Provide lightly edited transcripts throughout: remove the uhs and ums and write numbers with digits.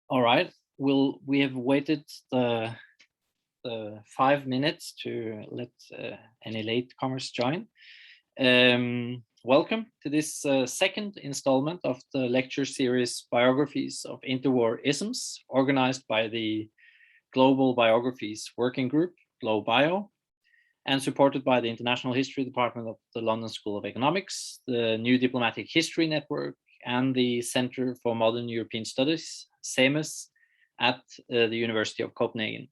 All right. We have waited the 5 minutes to let any latecomers join. Welcome to this second installment of the lecture series Biographies of Interwar Isms, organized by the Global Biographies Working Group, GloBio, and supported by the International History Department of the London School of Economics, the New Diplomatic History Network, and the Center for Modern European Studies, CEMES, at the University of Copenhagen.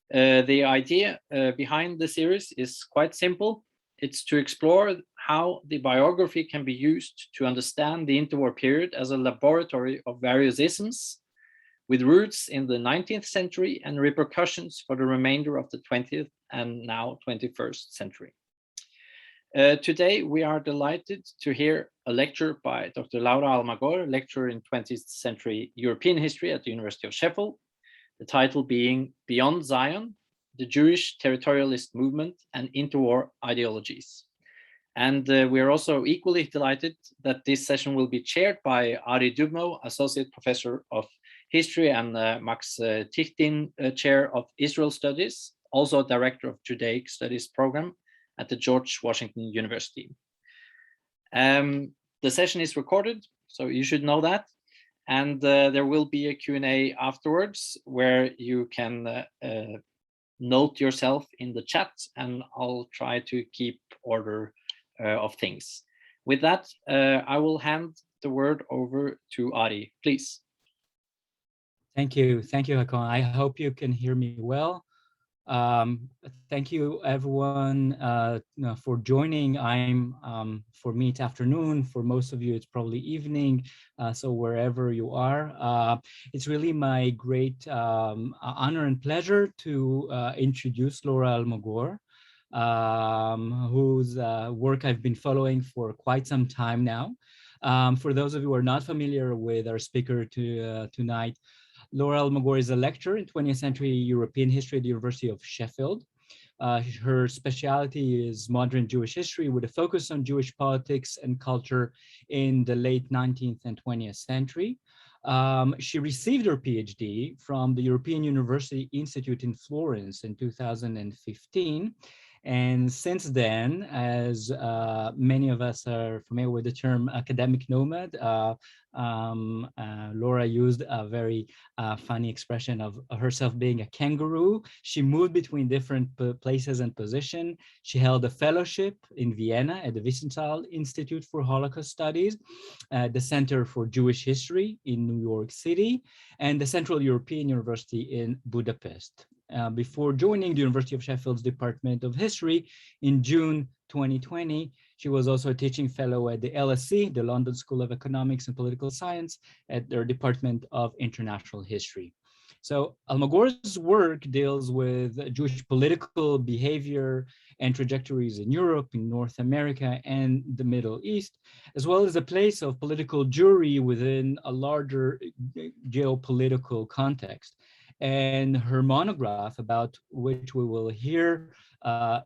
The idea behind the series is quite simple. It's to explore how the biography can be used to understand the interwar period as a laboratory of various isms, with roots in the 19th century and repercussions for the remainder of the 20th and now 21st century. Today, we are delighted to hear a lecture by Dr. Laura Almagor, lecturer in 20th century European history at the University of Sheffield, the title being Beyond Zion, the Jewish Territorialist Movement and Interwar Ideologies. And we are also equally delighted that this session will be chaired by Arie Dubnov, Associate Professor of History, and Max Tichtin, Chair of Israel Studies, also Director of Judaic Studies Program at the George Washington University. The session is recorded, so you should know that. And there will be a Q&A afterwards where you can note yourself in the chat, and I'll try to keep order of things. With that, I will hand the word over to Arie, please. Thank you, Hakon. I hope you can hear me well. Thank you, everyone, for joining. For me, it's afternoon. For most of you, it's probably evening. So wherever you are, it's really my great honor and pleasure to introduce Laura Almagor, whose work I've been following for quite some time now. For those of you who are not familiar with our speaker tonight, Laura Almagor is a lecturer in 20th century European history at the University of Sheffield. Her specialty is modern Jewish history with a focus on Jewish politics and culture in the late 19th and 20th century. She received her PhD from the European University Institute in Florence in 2015. And since then, as many of us are familiar with the term academic nomad, Laura used a very funny expression of herself being a kangaroo. She moved between different places and positions. She held a fellowship in Vienna at the Wiesenthal Institute for Holocaust Studies, the Center for Jewish History in New York City, and the Central European University in Budapest. Before joining the University of Sheffield's Department of History in June 2020, she was also a teaching fellow at the LSE, the London School of Economics and Political Science, at their Department of International History. So Almagor's work deals with Jewish political behavior and trajectories in Europe, in North America, and the Middle East, as well as the place of political Jewry within a larger geopolitical context. And her monograph, about which we will hear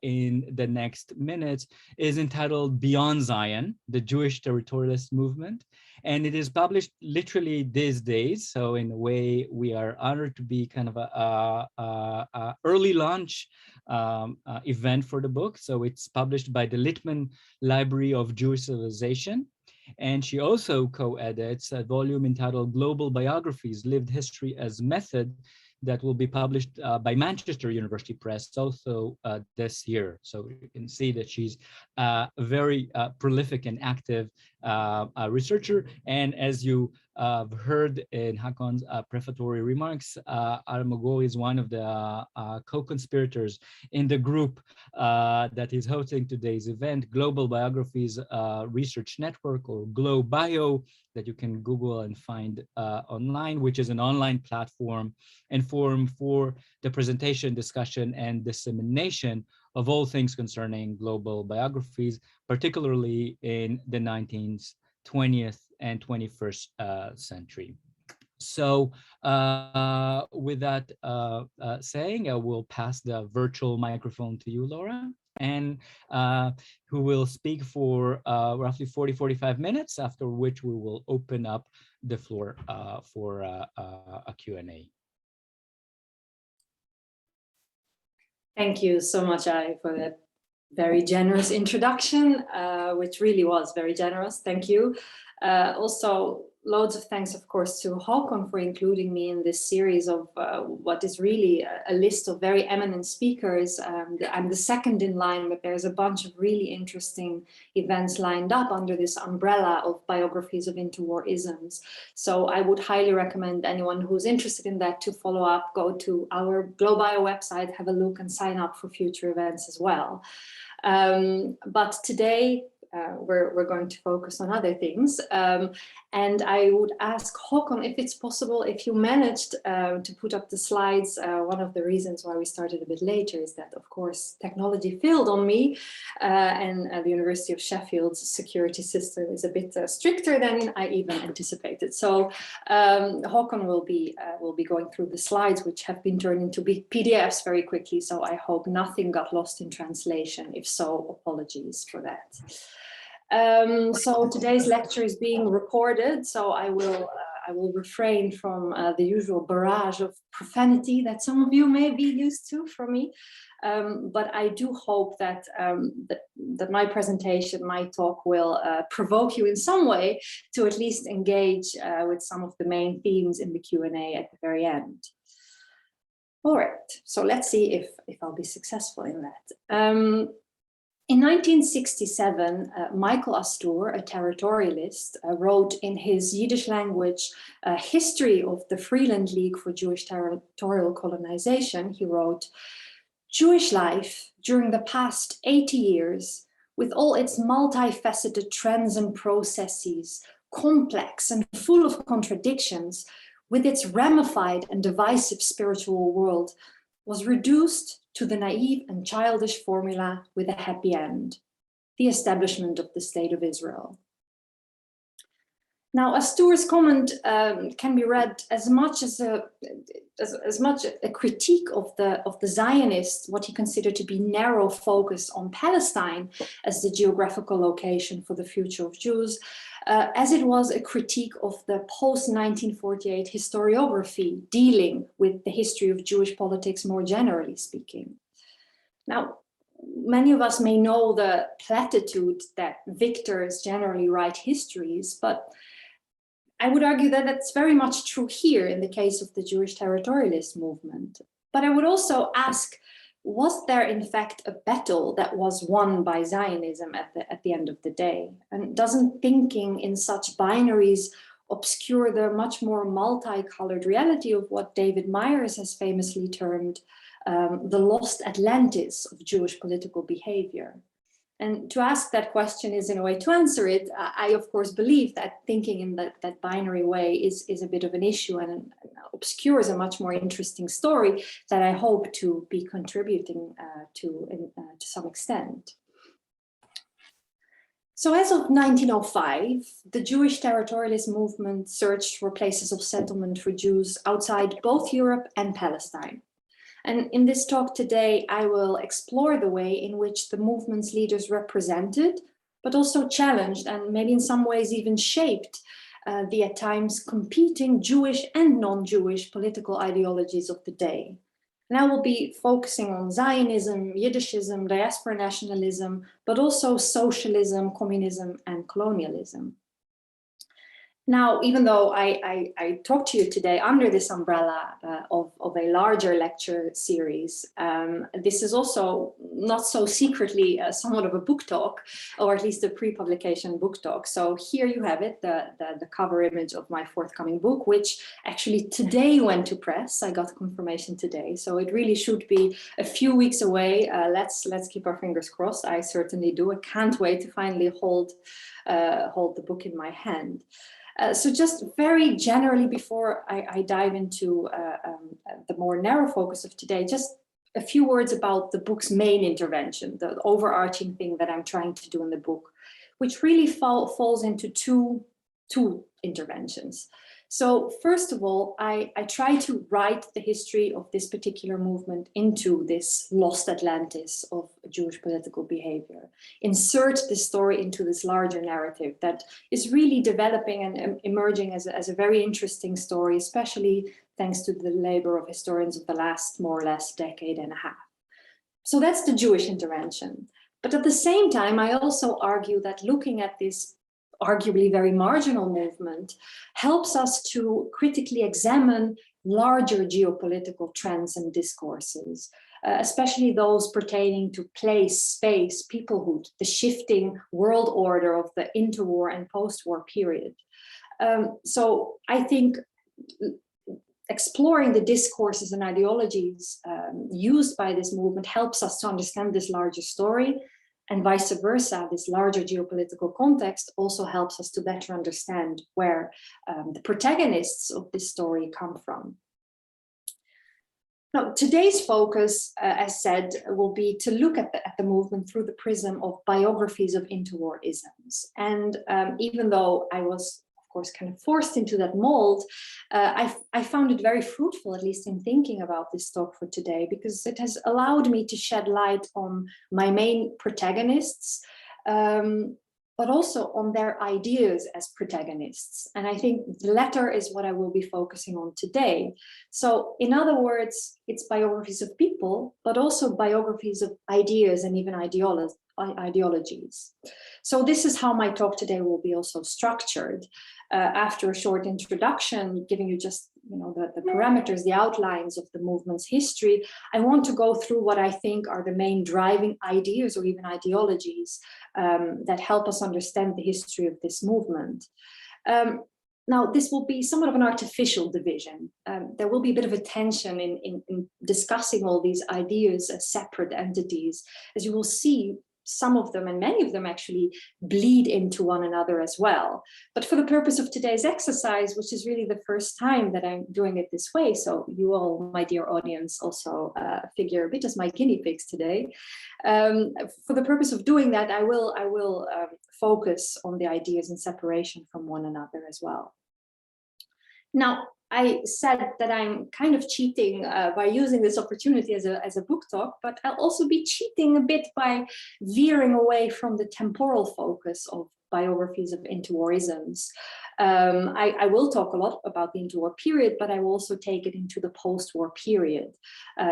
in the next minutes, is entitled Beyond Zion, the Jewish Territorialist Movement. And it is published literally these days. So in a way, we are honored to be kind of a early launch event for the book. So it's published by the Littman Library of Jewish Civilization. And she also co-edits a volume entitled Global Biographies, Lived History as Method, that will be published by Manchester University Press also this year. So you can see that she's a very prolific and active researcher. And as you heard in Hakon's prefatory remarks, Almagor is one of the co-conspirators in the group that is hosting today's event, Global Biographies Research Network, or GloBio, that you can Google and find online, which is an online platform and forum for the presentation, discussion, and dissemination of all things concerning global biographies, particularly in the 19th, 20th, and 21st century. So with that saying, I will pass the virtual microphone to you, Laura, and who will speak for roughly 40-45 minutes, after which we will open up the floor for a Q&A. Thank you so much, Arie, for that very generous introduction, which really was very generous. Thank you. Also, loads of thanks, of course, to Håkon for including me in this series of what is really a list of very eminent speakers. I'm the second in line, but there's a bunch of really interesting events lined up under this umbrella of Biographies of Interwar Isms. So I would highly recommend anyone who's interested in that to follow up, go to our GloBio website, have a look and sign up for future events as well. But today, we're going to focus on other things. And I would ask Håkon if it's possible, if you managed to put up the slides. One of the reasons why we started a bit later is that, of course, technology failed on me, and the University of Sheffield's security system is a bit stricter than I even anticipated. So Håkon will be going through the slides, which have been turned into PDFs very quickly. So I hope nothing got lost in translation. If so, apologies for that. So today's lecture is being recorded, so I will refrain from the usual barrage of profanity that some of you may be used to from me. But I do hope that that my presentation, my talk, will provoke you in some way to at least engage with some of the main themes in the Q&A at the very end. All right, so let's see if I'll be successful in that. In 1967, Michael Astor, a territorialist, wrote in his Yiddish language history of the Freeland League for Jewish Territorial Colonization. He wrote, "Jewish life during the past 80 years, with all its multifaceted trends and processes, complex and full of contradictions, with its ramified and divisive spiritual world, was reduced to the naive and childish formula with a happy end, the establishment of the State of Israel." Now, Astor's comment can be read as much a critique of the Zionists, what he considered to be narrow focus on Palestine as the geographical location for the future of Jews, as it was a critique of the post-1948 historiography dealing with the history of Jewish politics more generally speaking. Now, many of us may know the platitude that victors generally write histories, but I would argue that that's very much true here in the case of the Jewish territorialist movement. But I would also ask, was there in fact a battle that was won by Zionism at the end of the day? And doesn't thinking in such binaries obscure the much more multicolored reality of what David Myers has famously termed the lost Atlantis of Jewish political behavior? And to ask that question is, in a way, to answer it. I, of course, believe that thinking in that binary way is a bit of an issue and obscures a much more interesting story that I hope to be contributing to some extent. So as of 1905, the Jewish territorialist movement searched for places of settlement for Jews outside both Europe and Palestine. And in this talk today, I will explore the way in which the movement's leaders represented, but also challenged and maybe in some ways even shaped the at times competing Jewish and non-Jewish political ideologies of the day. And I will be focusing on Zionism, Yiddishism, diaspora nationalism, but also socialism, communism, and colonialism. Now, even though I talk to you today under this umbrella of a larger lecture series, this is also not so secretly somewhat of a book talk, or at least a pre-publication book talk. So here you have it, the cover image of my forthcoming book, which actually today went to press. I got confirmation today, so it really should be a few weeks away. Let's keep our fingers crossed. I certainly do. I can't wait to finally hold the book in my hand. So just very generally, before I dive into the more narrow focus of today, just a few words about the book's main intervention, the overarching thing that I'm trying to do in the book, which really falls into two interventions. So first of all, I try to write the history of this particular movement into this lost Atlantis of Jewish political behavior, insert this story into this larger narrative that is really developing and emerging as a very interesting story, especially thanks to the labor of historians of the last more or less decade and a half. So that's the Jewish intervention. But at the same time, I also argue that looking at this arguably very marginal movement helps us to critically examine larger geopolitical trends and discourses, especially those pertaining to place, space, peoplehood, the shifting world order of the interwar and post-war period. So I think exploring the discourses and ideologies used by this movement helps us to understand this larger story, and vice versa. This larger geopolitical context also helps us to better understand where the protagonists of this story come from. Now, today's focus, as said, will be to look at the movement through the prism of biographies of interwar isms. And even though I was, of course, kind of forced into that mold, I found it very fruitful, at least in thinking about this talk for today, because it has allowed me to shed light on my main protagonists, but also on their ideas as protagonists. And I think the latter is what I will be focusing on today. So in other words, it's biographies of people, but also biographies of ideas and even ideologies. So this is how my talk today will be also structured. After a short introduction, giving you just the parameters, the outlines of the movement's history, I want to go through what I think are the main driving ideas or even ideologies that help us understand the history of this movement. Now, this will be somewhat of an artificial division. There will be a bit of a tension in discussing all these ideas as separate entities. As you will see, some of them and many of them actually bleed into one another as well. But for the purpose of today's exercise, which is really the first time that I'm doing it this way, so you all, my dear audience, also figure a bit as my guinea pigs today. For the purpose of doing that, I will focus on the ideas in separation from one another as well. Now, I said that I'm kind of cheating by using this opportunity as a book talk, but I'll also be cheating a bit by veering away from the temporal focus of biographies of interwar isms. I will talk a lot about the interwar period, but I will also take it into the post-war period,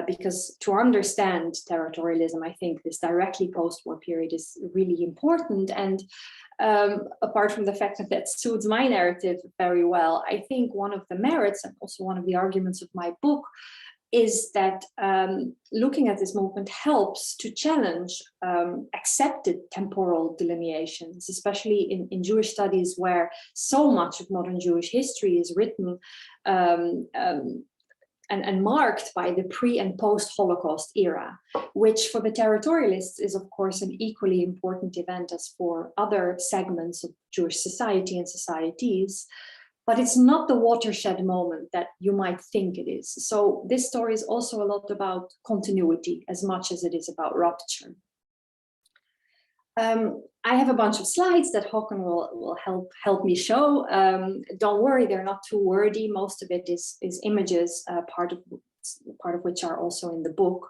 because to understand territorialism, I think this directly post-war period is really important. And apart from the fact that that suits my narrative very well, I think one of the merits and also one of the arguments of my book is that looking at this movement helps to challenge accepted temporal delineations, especially in Jewish studies where so much of modern Jewish history is written and marked by the pre and post-Holocaust era, which for the territorialists is of course an equally important event as for other segments of Jewish society and societies. But it's not the watershed moment that you might think it is. So this story is also a lot about continuity as much as it is about rupture. I have a bunch of slides that Håkon will help me show. Don't worry, they're not too wordy. Most of it is images, part of which are also in the book.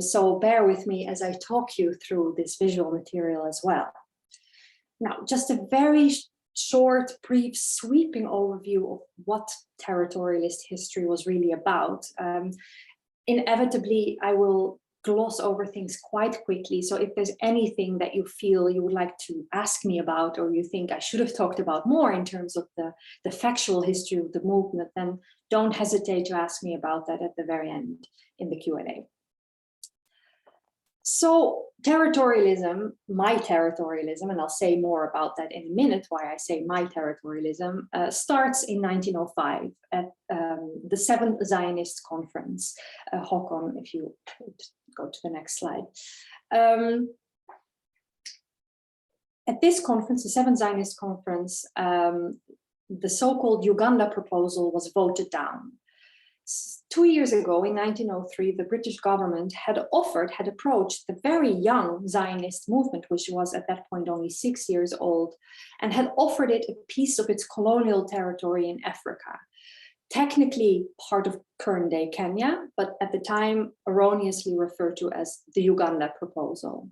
So bear with me as I talk you through this visual material as well. Now, just a very short, brief, sweeping overview of what territorialist history was really about. Inevitably, I will gloss over things quite quickly. So if there's anything that you feel you would like to ask me about, or you think I should have talked about more in terms of the factual history of the movement, then don't hesitate to ask me about that at the very end in the Q&A. So territorialism, my territorialism, and I'll say more about that in a minute, why I say my territorialism, starts in 1905 at the 7th Zionist Conference. Håkon, if you could go to the next slide. At this conference, the 7th Zionist Conference, the so-called Uganda proposal was voted down. 2 years ago, in 1903, the British government had approached the very young Zionist movement, which was at that point only 6 years old, and had offered it a piece of its colonial territory in Africa. Technically part of current-day Kenya, but at the time erroneously referred to as the Uganda proposal.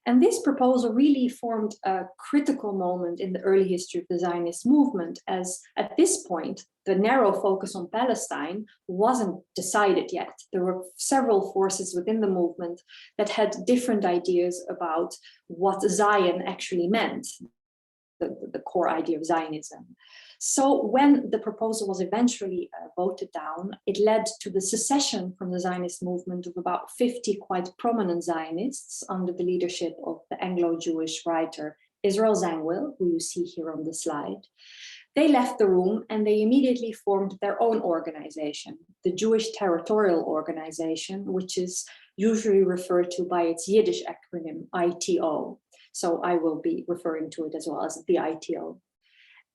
And this proposal really formed a critical moment in the early history of the Zionist movement, as at this point, the narrow focus on Palestine wasn't decided yet. There were several forces within the movement that had different ideas about what Zion actually meant, the core idea of Zionism. So when the proposal was eventually voted down, it led to the secession from the Zionist movement of about 50 quite prominent Zionists under the leadership of the Anglo-Jewish writer Israel Zangwill, who you see here on the slide. They left the room and they immediately formed their own organization, the Jewish Territorial Organization, which is usually referred to by its Yiddish acronym ITO. So I will be referring to it as well as the ITO.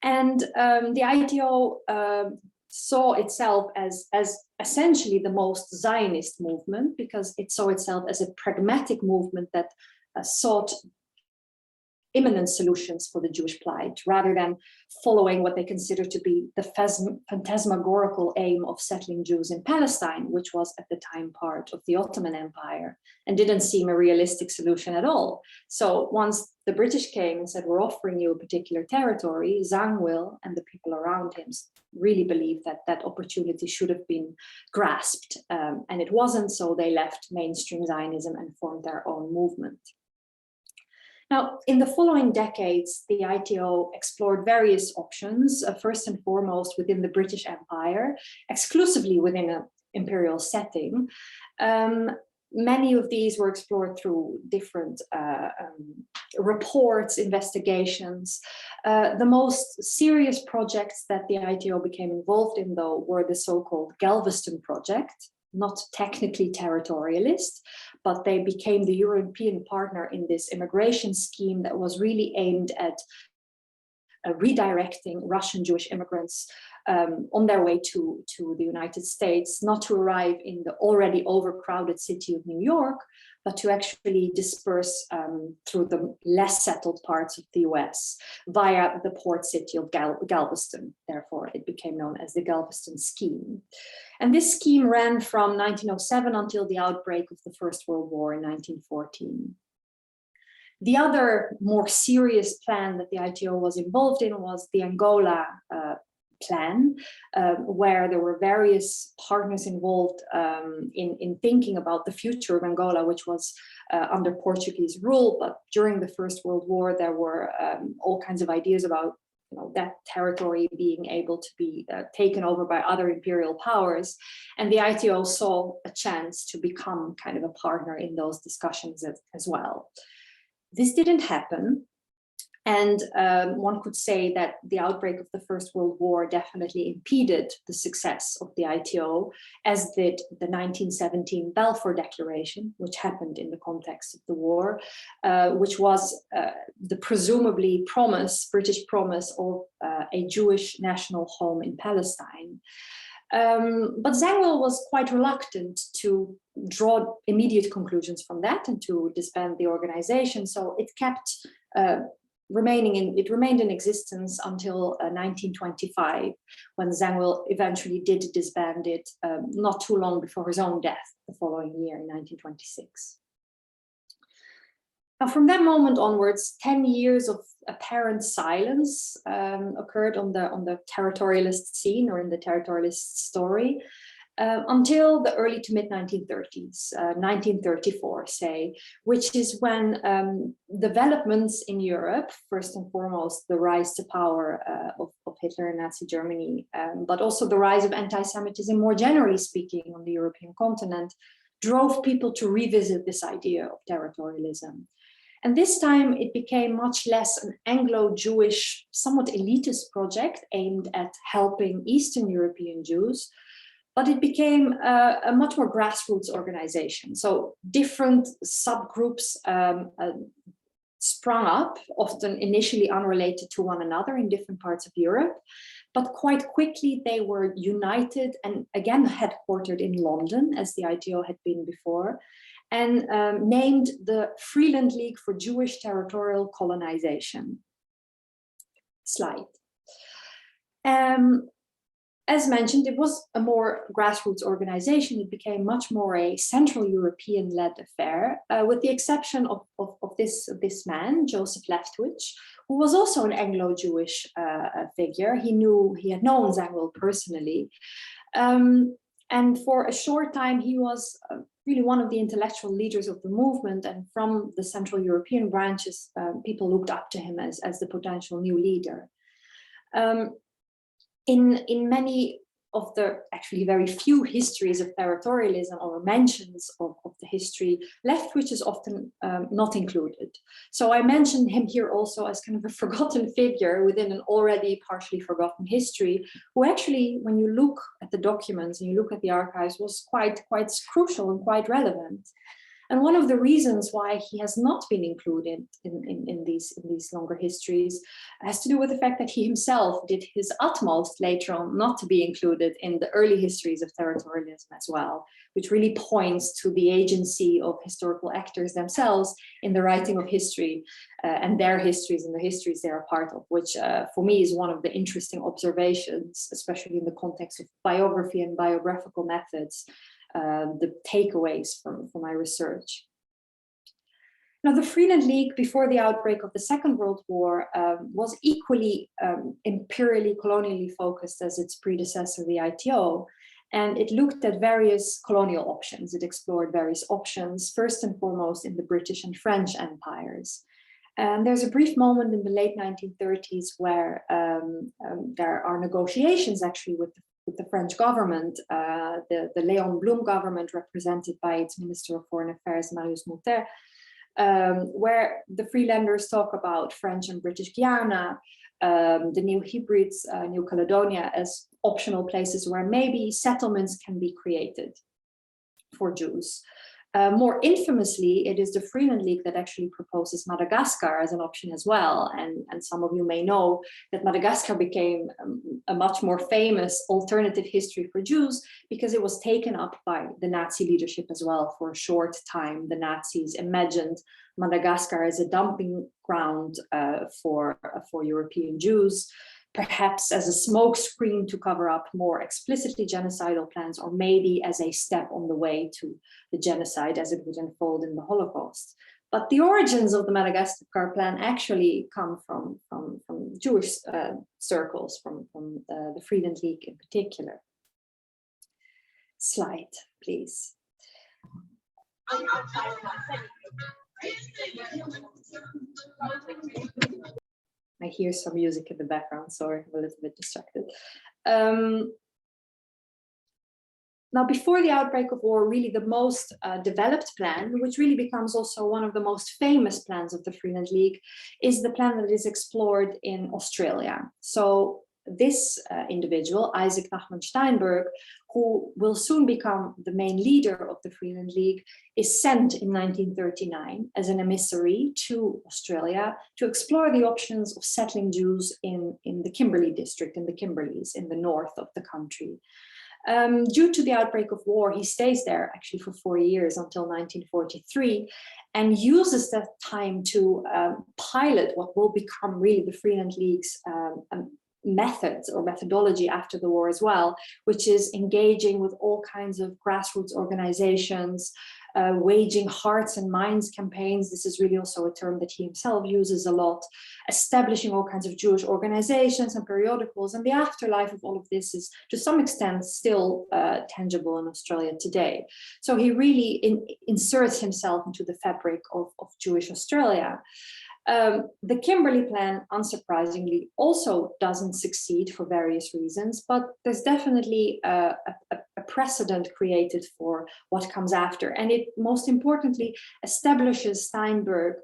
And the ITO saw itself as essentially the most Zionist movement, because it saw itself as a pragmatic movement that sought imminent solutions for the Jewish plight, rather than following what they considered to be the phantasmagorical aim of settling Jews in Palestine, which was at the time part of the Ottoman Empire, and didn't seem a realistic solution at all. So once the British came and said, we're offering you a particular territory, Zangwill and the people around him really believed that that opportunity should have been grasped, and it wasn't, so they left mainstream Zionism and formed their own movement. Now, in the following decades, the ITO explored various options, first and foremost within the British Empire, exclusively within an imperial setting. Many of these were explored through different reports, investigations. The most serious projects that the ITO became involved in, though, were the so-called Galveston Project, not technically territorialist, but they became the European partner in this immigration scheme that was really aimed at redirecting Russian Jewish immigrants on their way to the United States, not to arrive in the already overcrowded city of New York, but to actually disperse through the less settled parts of the US via the port city of Galveston. Therefore, it became known as the Galveston Scheme. And this scheme ran from 1907 until the outbreak of the First World War in 1914. The other more serious plan that the ITO was involved in was the Angola plan, where there were various partners involved in thinking about the future of Angola, which was under Portuguese rule. But during the First World War, there were all kinds of ideas about that territory being able to be taken over by other imperial powers. And the ITO saw a chance to become kind of a partner in those discussions as well. This didn't happen. And one could say that the outbreak of the First World War definitely impeded the success of the ITO, as did the 1917 Balfour Declaration, which happened in the context of the war, which was the presumably British promise of a Jewish national home in Palestine. But Zangwill was quite reluctant to draw immediate conclusions from that and to disband the organization. So it kept remained in existence until 1925, when Zangwill eventually did disband it, not too long before his own death the following year in 1926. Now, from that moment onwards, 10 years of apparent silence occurred on the territorialist scene, or in the territorialist story, until the early to mid 1930s, 1934, say, which is when developments in Europe, first and foremost, the rise to power of Hitler and Nazi Germany, but also the rise of anti-Semitism, more generally speaking, on the European continent, drove people to revisit this idea of territorialism. And this time it became much less an Anglo-Jewish, somewhat elitist project aimed at helping Eastern European Jews, but it became a much more grassroots organization. So different subgroups sprung up, often initially unrelated to one another in different parts of Europe, but quite quickly they were united and again headquartered in London, as the ITO had been before, and named the Freeland League for Jewish Territorial Colonization. Slide. As mentioned, it was a more grassroots organization. It became much more a Central European-led affair, with the exception of this man, Joseph Leftwich, who was also an Anglo-Jewish figure. He had known Zangwill personally. And for a short time, he was really one of the intellectual leaders of the movement. And from the Central European branches, people looked up to him as the potential new leader. In many of the actually very few histories of territorialism or mentions of the history, Leftwich is often not included. So I mentioned him here also as kind of a forgotten figure within an already partially forgotten history, who actually, when you look at the documents and you look at the archives, was quite crucial and quite relevant. And one of the reasons why he has not been included in these longer histories has to do with the fact that he himself did his utmost later on not to be included in the early histories of territorialism as well, which really points to the agency of historical actors themselves in the writing of history and their histories and the histories they are part of, which for me is one of the interesting observations, especially in the context of biography and biographical methods. The takeaways from my research. Now, the Freeland League before the outbreak of the Second World War was equally imperially, colonially focused as its predecessor, the ITO, and it looked at various colonial options. It explored various options, first and foremost in the British and French empires. And there's a brief moment in the late 1930s where there are negotiations actually with the French government, the Léon Blum government, represented by its Minister of Foreign Affairs, Marius Moutet, where the Freelanders talk about French and British Guiana, the New Hebrides, New Caledonia, as optional places where maybe settlements can be created for Jews. More infamously, it is the Freeland League that actually proposes Madagascar as an option as well. And some of you may know that Madagascar became a much more famous alternative history for Jews because it was taken up by the Nazi leadership as well. For a short time, the Nazis imagined Madagascar as a dumping ground for European Jews, perhaps as a smokescreen to cover up more explicitly genocidal plans, or maybe as a step on the way to the genocide as it would unfold in the Holocaust. But the origins of the Madagascar plan actually come from Jewish circles, from the Freeland League in particular. Slide, please. I hear some music in the background, sorry, I'm a little bit distracted. Now, before the outbreak of war, really the most developed plan, which really becomes also one of the most famous plans of the Freeland League, is the plan that is explored in Australia. So this individual, Isaac Nachman Steinberg, who will soon become the main leader of the Freeland League, is sent in 1939 as an emissary to Australia to explore the options of settling Jews in the Kimberley district, in the Kimberleys, in the north of the country. Due to the outbreak of war, he stays there actually for 4 years until 1943 and uses that time to pilot what will become really the Freeland League's methods or methodology after the war as well, which is engaging with all kinds of grassroots organizations, waging hearts and minds campaigns. This is really also a term that he himself uses a lot, establishing all kinds of Jewish organizations and periodicals. And the afterlife of all of this is to some extent still tangible in Australia today. So he really inserts himself into the fabric of Jewish Australia. The Kimberley plan, unsurprisingly, also doesn't succeed for various reasons, but there's definitely a precedent created for what comes after. And it, most importantly, establishes Steinberg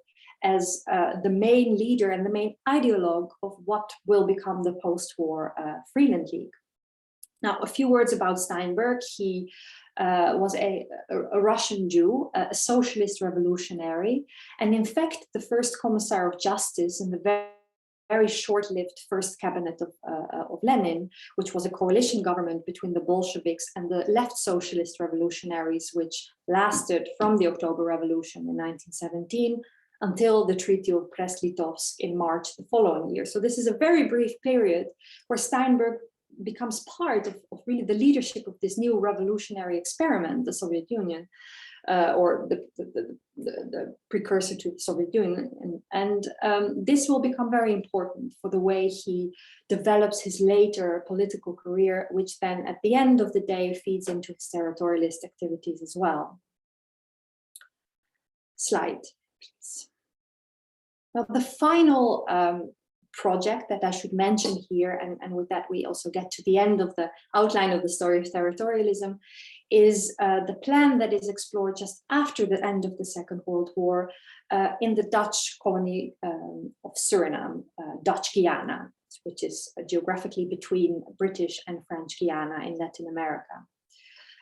as the main leader and the main ideologue of what will become the post-war Freeland League. Now, a few words about Steinberg. He was a Russian Jew, a socialist revolutionary, and in fact, the first Commissar of Justice in the very short-lived first cabinet of Lenin, which was a coalition government between the Bolsheviks and the left socialist revolutionaries, which lasted from the October Revolution in 1917 until the Treaty of Brest-Litovsk in March the following year. So this is a very brief period where Steinberg becomes part of really the leadership of this new revolutionary experiment, the Soviet Union, or the precursor to the Soviet Union. And this will become very important for the way he develops his later political career, which then at the end of the day feeds into his territorialist activities as well. Slide, please. Now, the final project that I should mention here, and with that we also get to the end of the outline of the story of territorialism, is the plan that is explored just after the end of the Second World War in the Dutch colony of Suriname, Dutch Guiana, which is geographically between British and French Guiana in Latin America.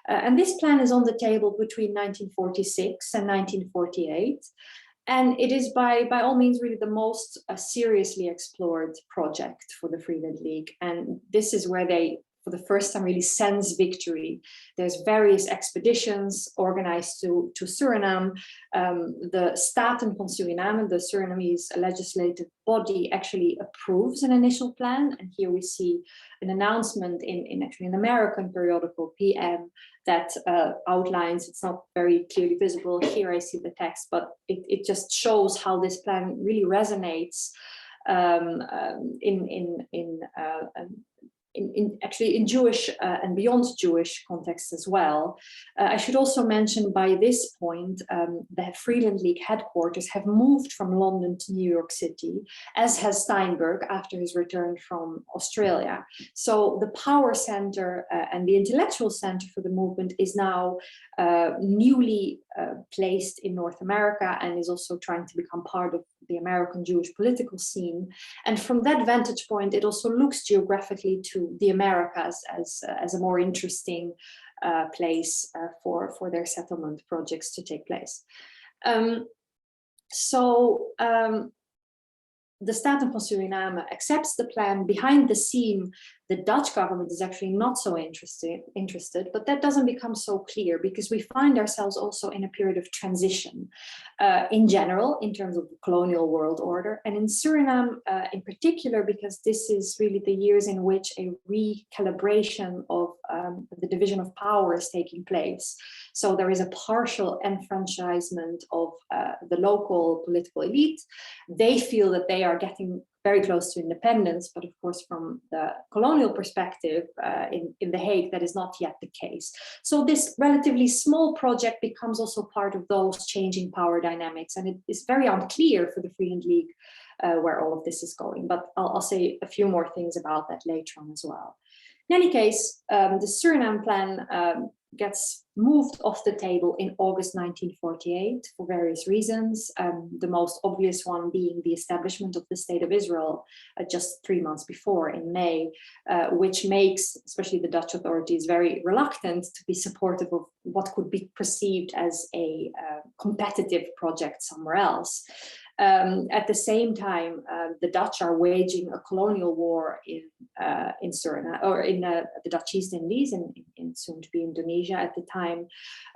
And this plan is on the table between 1946 and 1948. And it is by all means really the most seriously explored project for the Freeland League. And this is where they, for the first time, really sense victory. There's various expeditions organized to Suriname. The Staten van Suriname, the Surinamese legislative body, actually approves an initial plan. And here we see an announcement in actually an American periodical, PM, that outlines, it's not very clearly visible here, I see the text, but it just shows how this plan really resonates in Jewish and beyond Jewish contexts as well. I should also mention by this point, the Freeland League headquarters have moved from London to New York City, as has Steinberg after his return from Australia. So the power center and the intellectual center for the movement is now newly placed in North America and is also trying to become part of the American Jewish political scene. And from that vantage point, it also looks geographically to the Americas as a more interesting place for their settlement projects to take place. The Staten van Suriname accepts the plan. Behind the scene, the Dutch government is actually not so interested, but that doesn't become so clear because we find ourselves also in a period of transition in general, in terms of the colonial world order, and in Suriname in particular, because this is really the years in which a recalibration of the division of power is taking place. So there is a partial enfranchisement of the local political elite. They feel that they are getting very close to independence, but of course from the colonial perspective in The Hague, that is not yet the case. So this relatively small project becomes also part of those changing power dynamics, and it is very unclear for the Freeland League where all of this is going, but I'll say a few more things about that later on as well. In any case, the Suriname plan gets moved off the table in August 1948 for various reasons. The most obvious one being the establishment of the State of Israel just 3 months before in May, which makes especially the Dutch authorities very reluctant to be supportive of what could be perceived as a competitive project somewhere else. At the same time, the Dutch are waging a colonial war in Suriname, or in the Dutch East Indies, in soon to be Indonesia at the time.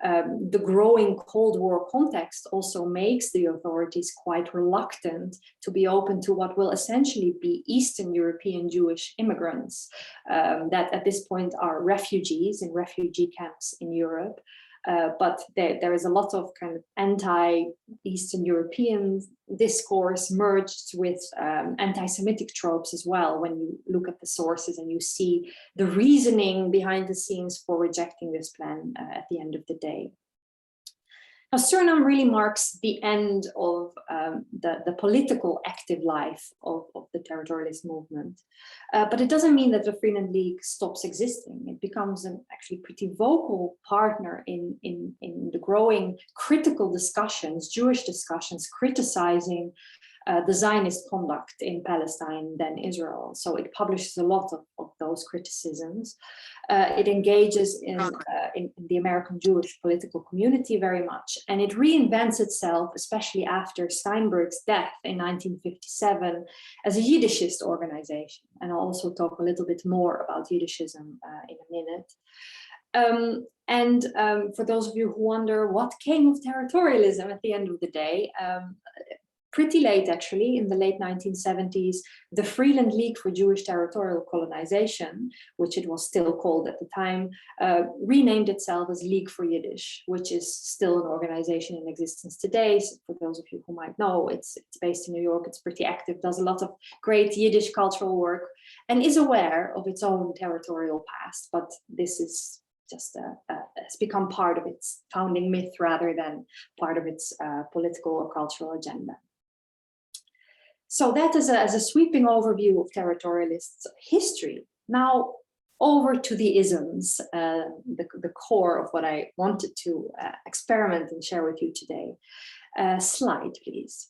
The growing Cold War context also makes the authorities quite reluctant to be open to what will essentially be Eastern European Jewish immigrants that at this point are refugees in refugee camps in Europe. But there is a lot of kind of anti-Eastern European discourse merged with anti-Semitic tropes as well when you look at the sources and you see the reasoning behind the scenes for rejecting this plan at the end of the day. Now, Suriname really marks the end of the political active life of the territorialist movement. But it doesn't mean that the Freeland League stops existing. It becomes an actually pretty vocal partner in the growing critical discussions, Jewish discussions, criticizing the Zionist conduct in Palestine than Israel. So it publishes a lot of those criticisms. It engages in the American Jewish political community very much, and it reinvents itself, especially after Steinberg's death in 1957, as a Yiddishist organization. And I'll also talk a little bit more about Yiddishism in a minute. For those of you who wonder what came of territorialism at the end of the day, pretty late actually, in the late 1970s, the Freeland League for Jewish Territorial Colonization, which it was still called at the time, renamed itself as League for Yiddish, which is still an organization in existence today. So for those of you who might know, it's based in New York, it's pretty active, does a lot of great Yiddish cultural work, and is aware of its own territorial past, but this is just has become part of its founding myth rather than part of its political or cultural agenda. So that is as a sweeping overview of territorialists' history. Now over to the isms, the core of what I wanted to experiment and share with you today. Slide, please.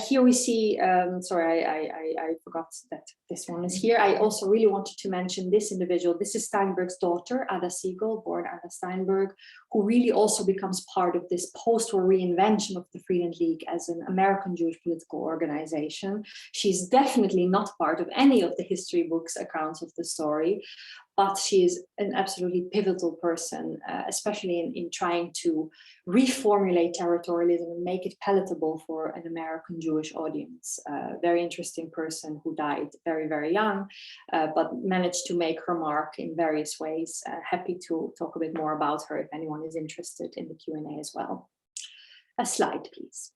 Here we see, sorry, I forgot that this one is here. I also really wanted to mention this individual. This is Steinberg's daughter, Ada Siegel, born Ada Steinberg, who really also becomes part of this post-war reinvention of the Freeland League as an American Jewish political organization. She's definitely not part of any of the history books accounts of the story, but she is an absolutely pivotal person, especially in trying to reformulate territorialism and make it palatable for an American Jewish audience. Very interesting person who died very, very young, but managed to make her mark in various ways. Happy to talk a bit more about her if anyone is interested in the Q&A as well. A slide, please.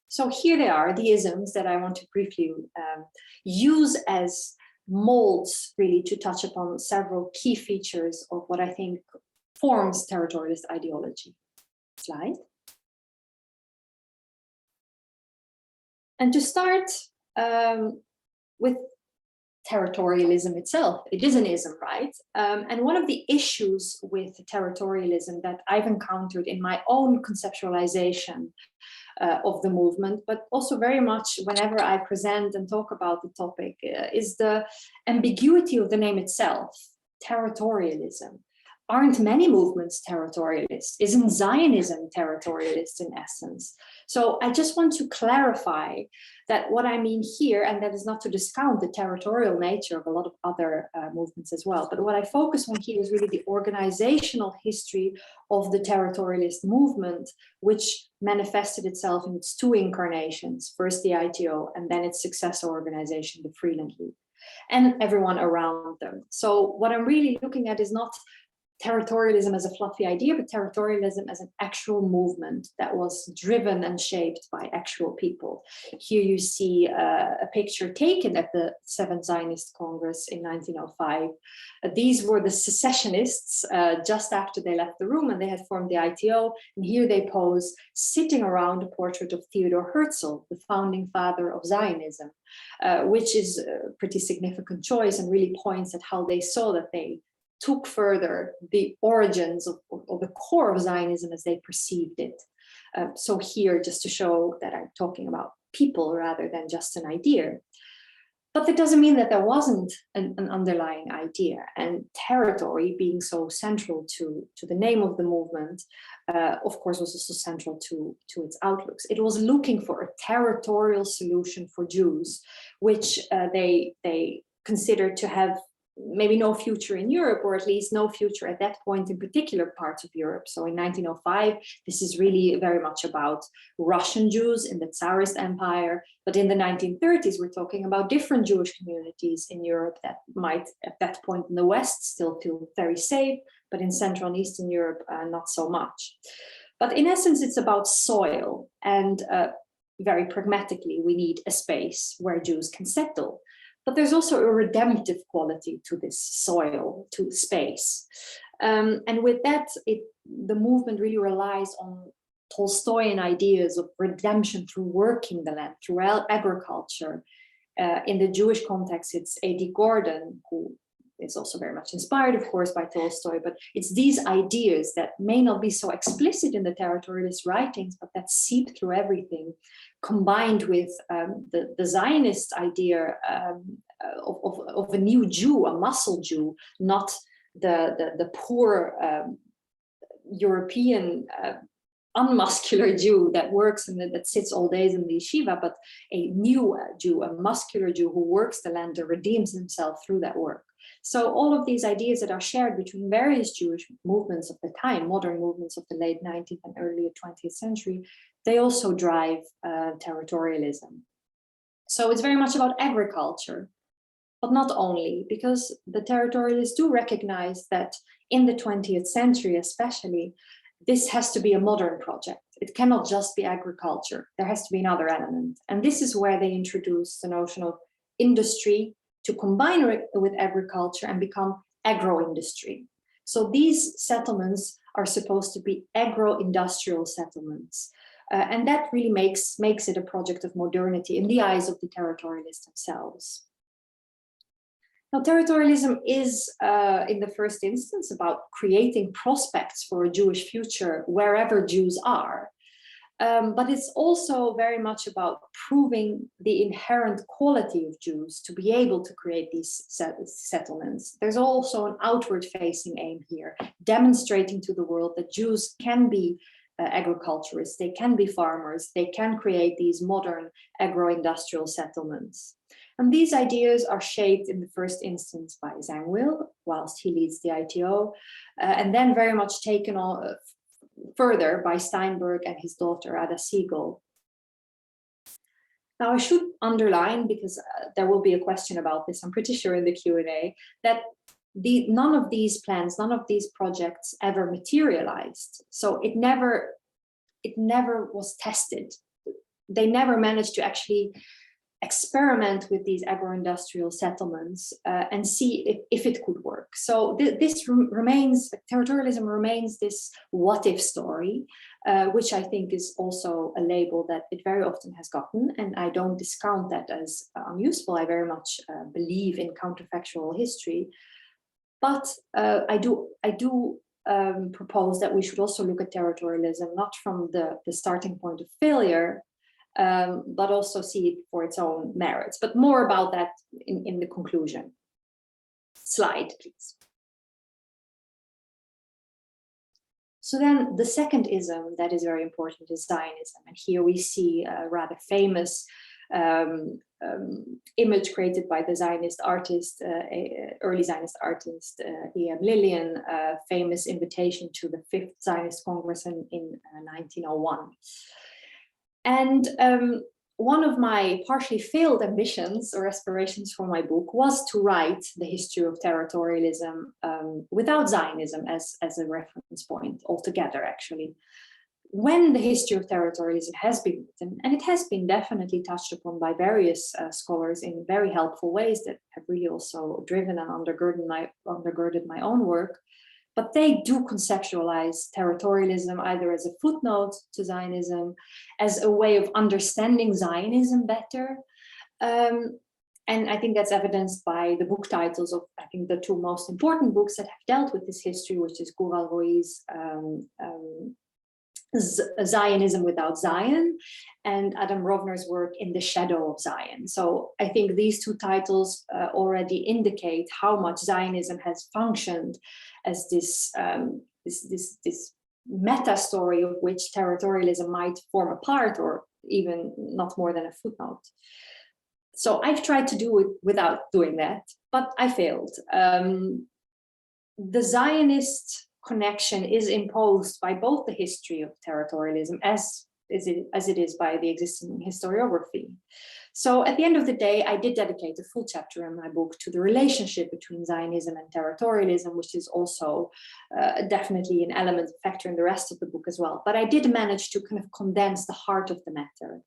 So here they are, the isms that I want to briefly use as molds really to touch upon several key features of what I think forms territorialist ideology. Slide. And to start with territorialism itself, it is an ism, right? And one of the issues with territorialism that I've encountered in my own conceptualization of the movement, but also very much whenever I present and talk about the topic, is the ambiguity of the name itself, territorialism. Aren't many movements territorialist? Isn't Zionism territorialist in essence? So I just want to clarify that what I mean here, and that is not to discount the territorial nature of a lot of other movements as well, but what I focus on here is really the organizational history of the territorialist movement, which manifested itself in its two incarnations, first the ITO and then its successor organization, the Freeland League, and everyone around them. So what I'm really looking at is not territorialism as a fluffy idea, but territorialism as an actual movement that was driven and shaped by actual people. Here you see a picture taken at the Seventh Zionist Congress in 1905. These were the secessionists just after they left the room, and they had formed the ITO. And here they pose sitting around a portrait of Theodor Herzl, the founding father of Zionism, which is a pretty significant choice and really points at how they saw that they took further the origins of the core of Zionism as they perceived it. So here, just to show that I'm talking about people rather than just an idea. But that doesn't mean that there wasn't an underlying idea, and territory being so central to the name of the movement, of course, was also central to its outlooks. It was looking for a territorial solution for Jews, which they considered to have maybe no future in Europe, or at least no future at that point in particular parts of Europe. So in 1905, this is really very much about Russian Jews in the Tsarist Empire. But in the 1930s, we're talking about different Jewish communities in Europe that might, at that point in the West, still feel very safe, but in Central and Eastern Europe, not so much. But in essence, it's about soil. And very pragmatically, we need a space where Jews can settle. But there's also a redemptive quality to this soil, to space. And with that, the movement really relies on Tolstoyan ideas of redemption through working the land, through agriculture. In the Jewish context, it's A.D. Gordon, who it's also very much inspired, of course, by Tolstoy, but it's these ideas that may not be so explicit in the territorialist writings, but that seep through everything, combined with the Zionist idea of a new Jew, a muscle Jew, not the poor European unmuscular Jew that works and that sits all days in the yeshiva, but a new Jew, a muscular Jew who works the land and redeems himself through that work. So all of these ideas that are shared between various Jewish movements of the time, modern movements of the late 19th and early 20th century, they also drive territorialism. So it's very much about agriculture, but not only, because the territorialists do recognize that in the 20th century especially, this has to be a modern project. It cannot just be agriculture. There has to be another element. And this is where they introduce the notion of industry to combine with agriculture and become agro-industry. So these settlements are supposed to be agro-industrial settlements. And that really makes it a project of modernity in the eyes of the territorialists themselves. Now, territorialism is, in the first instance, about creating prospects for a Jewish future wherever Jews are. But it's also very much about proving the inherent quality of Jews to be able to create these settlements. There's also an outward-facing aim here, demonstrating to the world that Jews can be agriculturists, they can be farmers, they can create these modern agro-industrial settlements. And these ideas are shaped in the first instance by Zangwill, whilst he leads the ITO, and then very much taken on further by Steinberg and his daughter Ada Siegel. Now I should underline, because there will be a question about this, I'm pretty sure in the Q&A, that none of these plans, none of these projects ever materialized. So it never was tested. They never managed to actually experiment with these agro-industrial settlements and see if it could work. So territorialism remains this what-if story, which I think is also a label that it very often has gotten, and I don't discount that as unuseful. I very much believe in counterfactual history, but I do propose that we should also look at territorialism not from the starting point of failure, but also see it for its own merits. But more about that in the conclusion. Slide, please. So then the second ism that is very important is Zionism. And here we see a rather famous image created by the Zionist artist, early Zionist artist, E.M. Lillian, famous invitation to the 5th Zionist Congress in 1901. And one of my partially failed ambitions or aspirations for my book was to write the history of territorialism without Zionism as a reference point altogether, actually. When the history of territorialism has been written, and it has been definitely touched upon by various scholars in very helpful ways that have really also driven and undergirded my own work, but they do conceptualize territorialism either as a footnote to Zionism, as a way of understanding Zionism better. And I think that's evidenced by the book titles of, I think, the two most important books that have dealt with this history, which is Gural Roi's Zionism Without Zion, and Adam Rovner's work In the Shadow of Zion. So I think these two titles already indicate how much Zionism has functioned as this meta story of which territorialism might form a part, or even not more than a footnote. So I've tried to do it without doing that, but I failed. The Zionist connection is imposed by both the history of territorialism as it is by the existing historiography. So at the end of the day, I did dedicate a full chapter in my book to the relationship between Zionism and territorialism, which is also definitely an element, factor in the rest of the book as well. But I did manage to kind of condense the heart of the matter.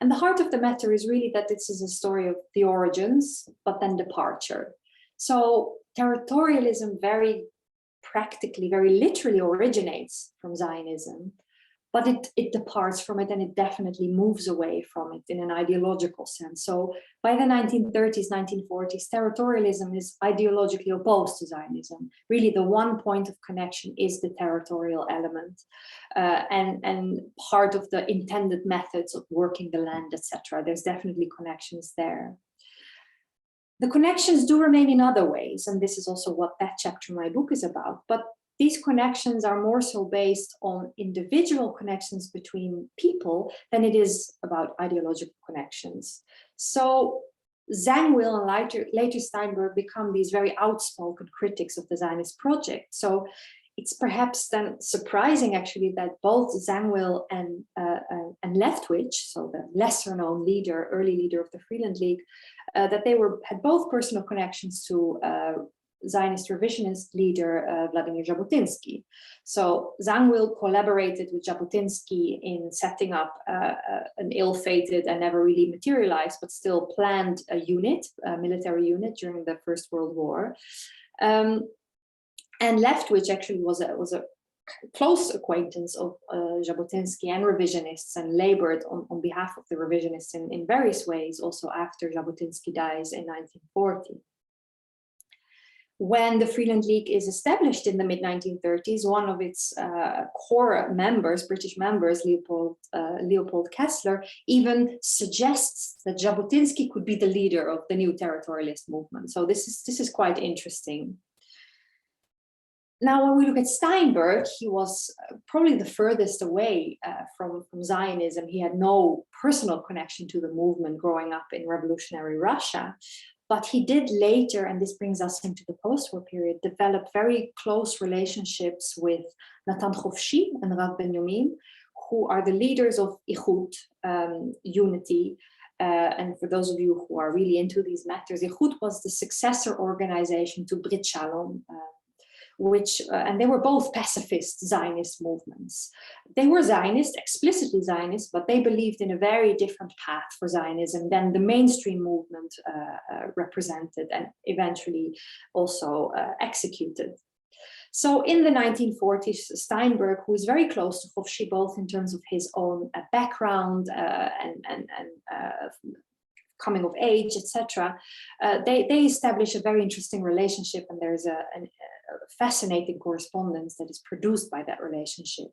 And the heart of the matter is really that this is a story of the origins, but then departure. So territorialism very practically, very literally originates from Zionism, but it departs from it, and it definitely moves away from it in an ideological sense. So by the 1930s, 1940s, territorialism is ideologically opposed to Zionism. Really, the one point of connection is the territorial element, and part of the intended methods of working the land, etc. There's definitely connections there. The connections do remain in other ways, and this is also what that chapter of my book is about, but these connections are more so based on individual connections between people than it is about ideological connections. So Zangwill and later Steinberg become these very outspoken critics of the Zionist project. So it's perhaps then surprising actually that both Zangwill and Leftwich, so the lesser known leader, early leader of the Freeland League, that they had both personal connections to Zionist revisionist leader Vladimir Jabotinsky. So Zangwill collaborated with Jabotinsky in setting up an ill-fated and never really materialized, but still planned a military unit during the First World War. And Leftwich actually was a close acquaintance of Jabotinsky and revisionists, and labored on behalf of the revisionists in various ways also after Jabotinsky dies in 1940. When the Freeland League is established in the mid-1930s, one of its core members, British members, Leopold Kessler, even suggests that Jabotinsky could be the leader of the new territorialist movement. So this is quite interesting. Now, when we look at Steinberg, he was probably the furthest away from Zionism. He had no personal connection to the movement growing up in revolutionary Russia. But he did later, and this brings us into the post-war period, develop very close relationships with Natan Khofshi and Rav Benjamin, who are the leaders of Ichut, Unity. And for those of you who are really into these matters, Ichut was the successor organization to Brit Shalom, and they were both pacifist Zionist movements. They were Zionist, explicitly Zionist, but they believed in a very different path for Zionism than the mainstream movement represented and eventually also executed. So in the 1940s, Steinberg, who is very close to Khofshi, both in terms of his own background and coming of age, etc., they establish a very interesting relationship, and there's a fascinating correspondence that is produced by that relationship.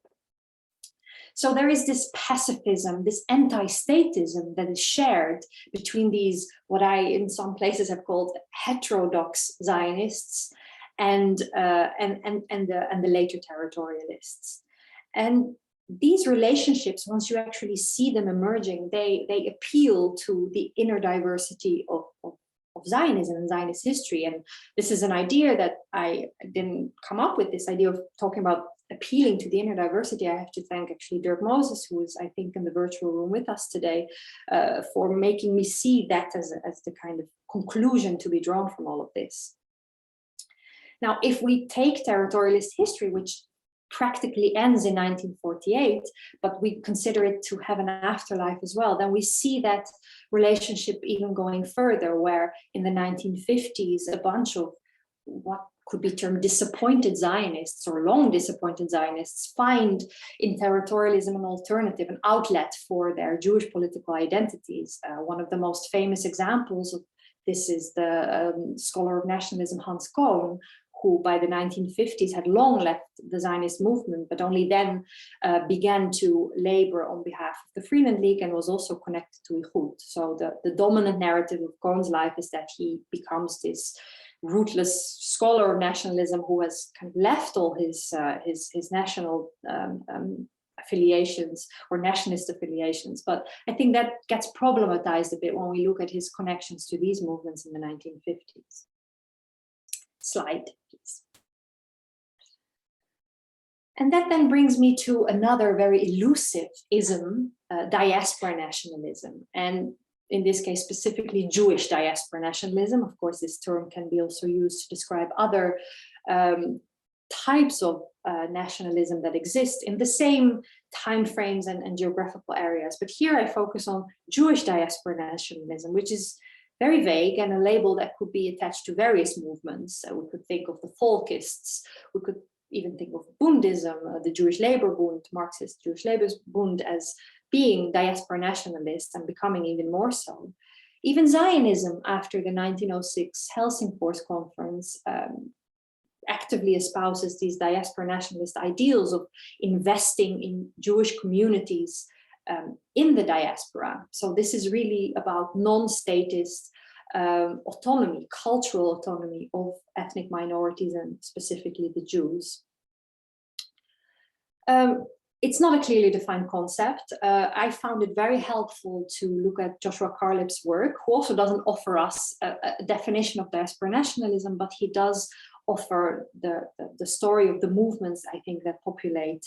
So there is this pacifism, this anti-statism that is shared between these, what I in some places have called heterodox Zionists and the later territorialists. And these relationships, once you actually see them emerging, they appeal to the inner diversity of Zionism and Zionist history. And this is an idea that I didn't come up with, this idea of talking about appealing to the inner diversity. I have to thank actually Dirk Moses, who is, I think, in the virtual room with us today, for making me see that as the kind of conclusion to be drawn from all of this. Now, if we take territorialist history, which practically ends in 1948, but we consider it to have an afterlife as well, then we see that relationship even going further, where in the 1950s, a bunch of what could be termed disappointed Zionists or long disappointed Zionists find in territorialism an alternative, an outlet for their Jewish political identities. One of the most famous examples of this is the scholar of nationalism, Hans Kohn, who by the 1950s had long left the Zionist movement, but only then began to labor on behalf of the Freeland League and was also connected to Ichut. So the dominant narrative of Kohn's life is that he becomes this rootless scholar of nationalism who has kind of left all his national affiliations or nationalist affiliations. But I think that gets problematized a bit when we look at his connections to these movements in the 1950s. Slide, please. And that then brings me to another very elusive ism, diaspora nationalism. And in this case, specifically Jewish diaspora nationalism. Of course, this term can be also used to describe other types of nationalism that exist in the same timeframes and geographical areas. But here I focus on Jewish diaspora nationalism, which is very vague and a label that could be attached to various movements. We could think of the folkists. We could even think of Bundism, the Jewish Labor Bund, Marxist Jewish Labor Bund, as being diaspora nationalist and becoming even more so. Even Zionism, after the 1906 Helsingfors conference, actively espouses these diaspora nationalist ideals of investing in Jewish communities in the diaspora. So this is really about non-statist autonomy, cultural autonomy of ethnic minorities and specifically the Jews. It's not a clearly defined concept. I found it very helpful to look at Joshua Carlip's work, who also doesn't offer us a definition of diaspora nationalism, but he does offer the story of the movements, I think, that populate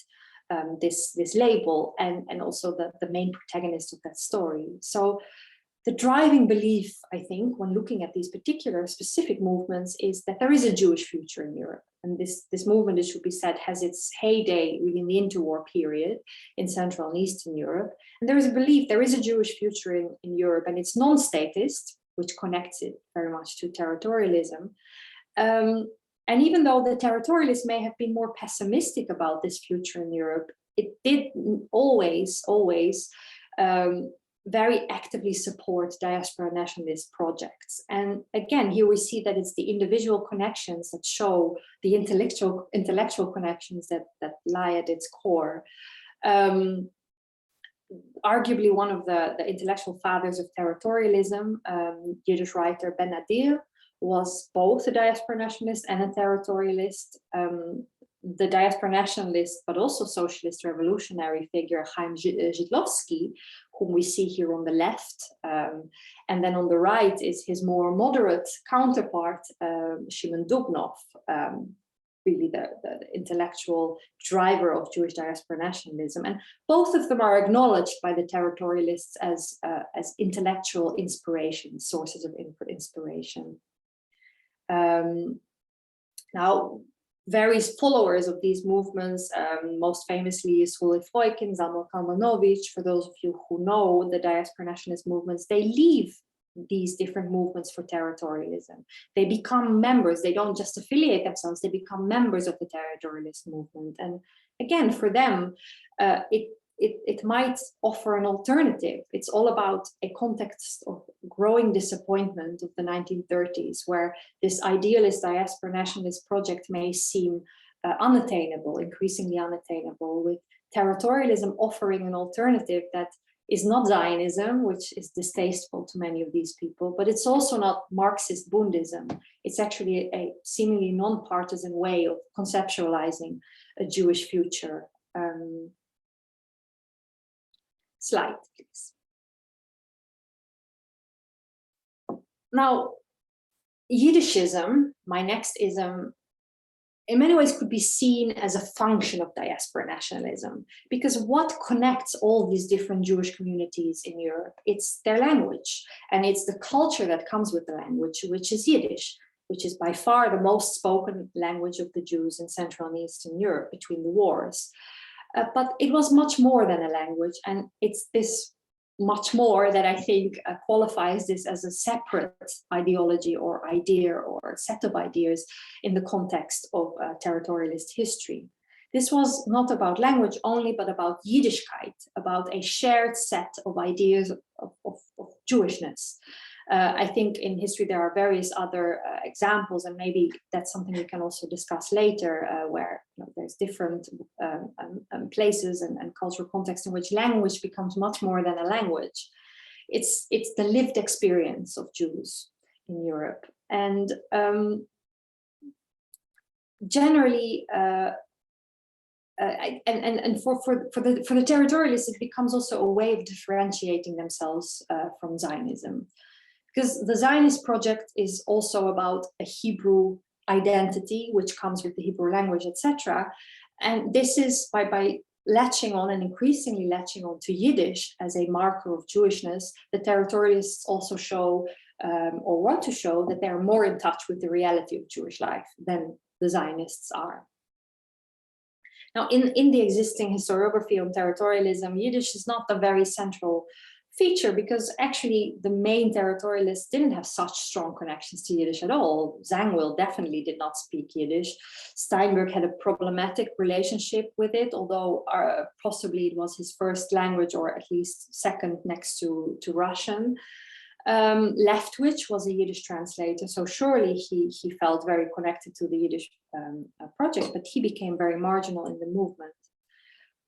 this label, and also the main protagonist of that story. So the driving belief, I think, when looking at these particular specific movements, is that there is a Jewish future in Europe. And this movement, it should be said, has its heyday really in the interwar period in Central and Eastern Europe. And there is a belief there is a Jewish future in Europe, and it's non-statist, which connects it very much to territorialism. And even though the territorialists may have been more pessimistic about this future in Europe, it did always very actively support diaspora nationalist projects. And again, here we see that it's the individual connections that show the intellectual connections that lie at its core. Arguably one of the intellectual fathers of territorialism, Yiddish writer Ben Nadir, was both a diaspora nationalist and a territorialist. The diaspora nationalist, but also socialist revolutionary figure, Chaim Zhidlovsky, whom we see here on the left. And then on the right is his more moderate counterpart, Shimon Dubnov, really the intellectual driver of Jewish diaspora nationalism. And both of them are acknowledged by the territorialists as intellectual inspiration, sources of inspiration. Now, various followers of these movements, most famously Sully Foykin, Zalmo Kalmanovich, for those of you who know the diaspora nationalist movements, they leave these different movements for territorialism. They become members, they don't just affiliate themselves, they become members of the territorialist movement. And again, for them, it might offer an alternative. It's all about a context of growing disappointment of the 1930s, where this idealist diaspora nationalist project may seem unattainable, increasingly unattainable, with territorialism offering an alternative that is not Zionism, which is distasteful to many of these people, but it's also not Marxist Bundism. It's actually a seemingly non-partisan way of conceptualizing a Jewish future. Slide, please. Now, Yiddishism, my next ism, in many ways could be seen as a function of diaspora nationalism, because what connects all these different Jewish communities in Europe? It's their language, and it's the culture that comes with the language, which is Yiddish, which is by far the most spoken language of the Jews in Central and Eastern Europe between the wars. But it was much more than a language, and it's this much more that I think qualifies this as a separate ideology or idea or set of ideas in the context of territorialist history. This was not about language only, but about Yiddishkeit, about a shared set of ideas of Jewishness. I think in history there are various other examples, and maybe that's something we can also discuss later, where there's different places and cultural contexts in which language becomes much more than a language. It's the lived experience of Jews in Europe, and generally, and for the territorialists, it becomes also a way of differentiating themselves from Zionism. Because the Zionist project is also about a Hebrew identity, which comes with the Hebrew language, etc. And this is by latching on and increasingly latching on to Yiddish as a marker of Jewishness, the territorialists also show or want to show that they're more in touch with the reality of Jewish life than the Zionists are. Now, in the existing historiography on territorialism, Yiddish is not a very central feature, because actually the main territorialists didn't have such strong connections to Yiddish at all. Zangwill definitely did not speak Yiddish. Steinberg had a problematic relationship with it, although possibly it was his first language, or at least second next to Russian. Leftwich was a Yiddish translator, so surely he felt very connected to the Yiddish project, but he became very marginal in the movement.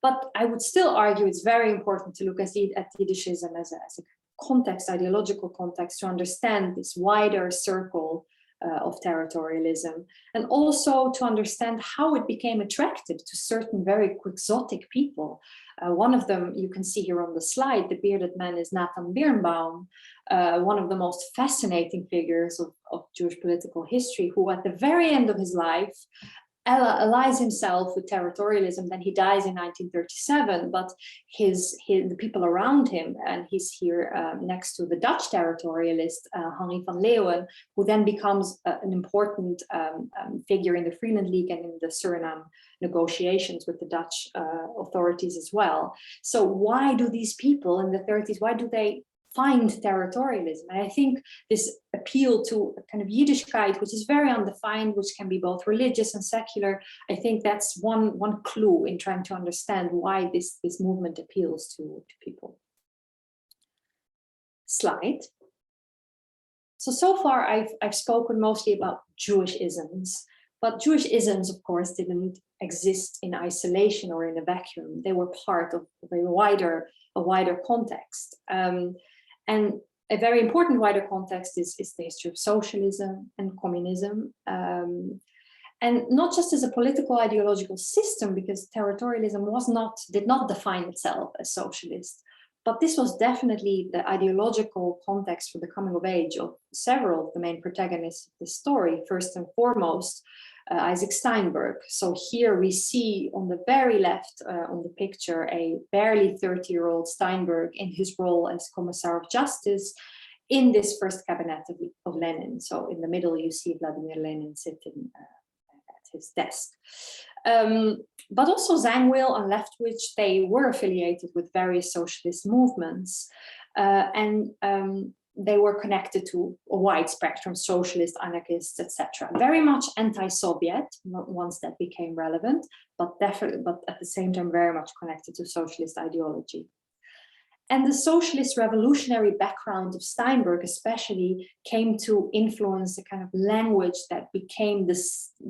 But I would still argue it's very important to look at Yiddishism as a context, ideological context, to understand this wider circle of territorialism, and also to understand how it became attractive to certain very quixotic people. One of them you can see here on the slide, the bearded man, is Nathan Birnbaum, one of the most fascinating figures of Jewish political history, who at the very end of his life allies himself with territorialism. Then he dies in 1937, but the people around him, and he's here next to the Dutch territorialist, Henri van Leeuwen, who then becomes an important figure in the Freeland League and in the Suriname negotiations with the Dutch authorities as well. So why do these people in the 30s, why do they find territorialism? And I think this appeal to a kind of Yiddishkeit, which is very undefined, which can be both religious and secular, I think that's one clue in trying to understand why this movement appeals to people. Slide. So far I've spoken mostly about Jewish isms, but Jewish isms, of course, didn't exist in isolation or in a vacuum. They were part of a wider context. And a very important wider context is the history of socialism and communism. And not just as a political ideological system, because territorialism did not define itself as socialist, but this was definitely the ideological context for the coming of age of several of the main protagonists of the story. First and foremost, Isaac Steinberg. So here we see on the very left on the picture a barely 30-year-old Steinberg in his role as Commissar of Justice in this first cabinet of Lenin. So in the middle you see Vladimir Lenin sitting at his desk. But also Zangwill and Leftwich, they were affiliated with various socialist movements, and they were connected to a wide spectrum, socialist, anarchists, etc. Very much anti-Soviet, once that became relevant, but at the same time very much connected to socialist ideology. And the socialist revolutionary background of Steinberg especially came to influence the kind of language that became the